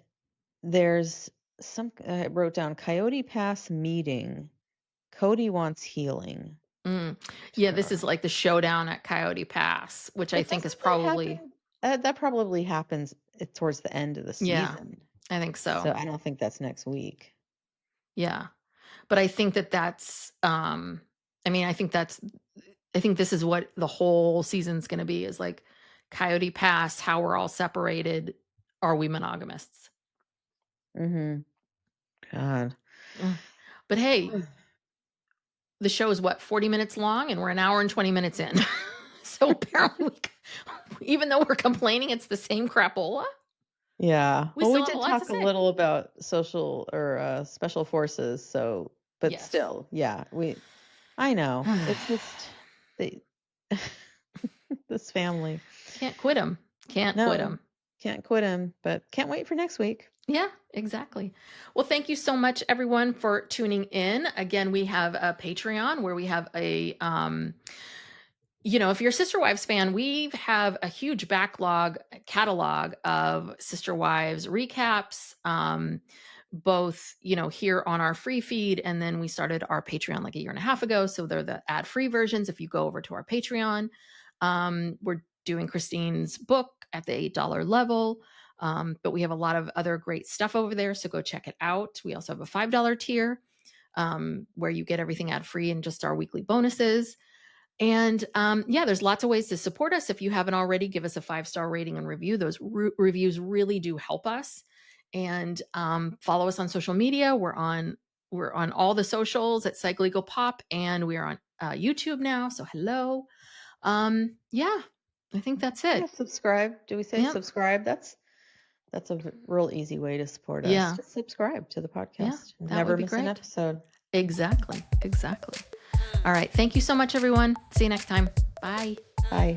S2: there's I wrote down Coyote Pass meeting. Cody wants healing.
S1: Mm. Yeah, this
S2: Sure.
S1: is like the showdown at Coyote Pass, which I
S2: But
S1: think is
S2: doesn't that
S1: probably
S2: happen? That probably happens towards the end of the
S1: Yeah,
S2: season.
S1: I think so.
S2: So I don't think that's next week.
S1: Yeah. But I think that's I mean, I think this is what the whole season's going to be, is like Coyote Pass, how we're all separated. Are we monogamists?
S2: Mhm. God.
S1: But hey, the show is what, 40 minutes long, and we're an hour and 20 minutes in. So apparently even though we're complaining it's the same crapola,
S2: Yeah.
S1: we
S2: Well, we
S1: still have a
S2: did
S1: lot to
S2: talk a
S1: say.
S2: little about social or special forces, so but
S1: Yes.
S2: still, yeah, I know. It's just they this family.
S1: Can't quit them. Can't quit
S2: No,
S1: them.
S2: can't quit him, but can't wait for next week.
S1: Yeah, exactly. Well, thank you so much, everyone, for tuning in. Again, we have a Patreon where we have a, if you're a Sister Wives fan, we have a huge catalog of Sister Wives recaps, both, here on our free feed. And then we started our Patreon like a year and a half ago. So they're the ad free versions. If you go over to our Patreon, we're doing Christine's book at the $8 level. But we have a lot of other great stuff over there. So go check it out. We also have a $5 tier where you get everything ad free and just our weekly bonuses. And there's lots of ways to support us. If you haven't already, give us a 5-star rating and review. Those reviews really do help us. And follow us on social media. We're on all the socials at Psych Legal Pop, and we are on YouTube now. So hello. I think that's it.
S2: Yeah, subscribe. Do we say
S1: Yep.
S2: subscribe? That's a real easy way to support us.
S1: Yeah.
S2: Just subscribe to the podcast.
S1: Yeah, that
S2: Never
S1: would be
S2: miss an
S1: great.
S2: episode.
S1: Exactly. All right. Thank you so much, everyone. See you next time. Bye.
S2: Bye.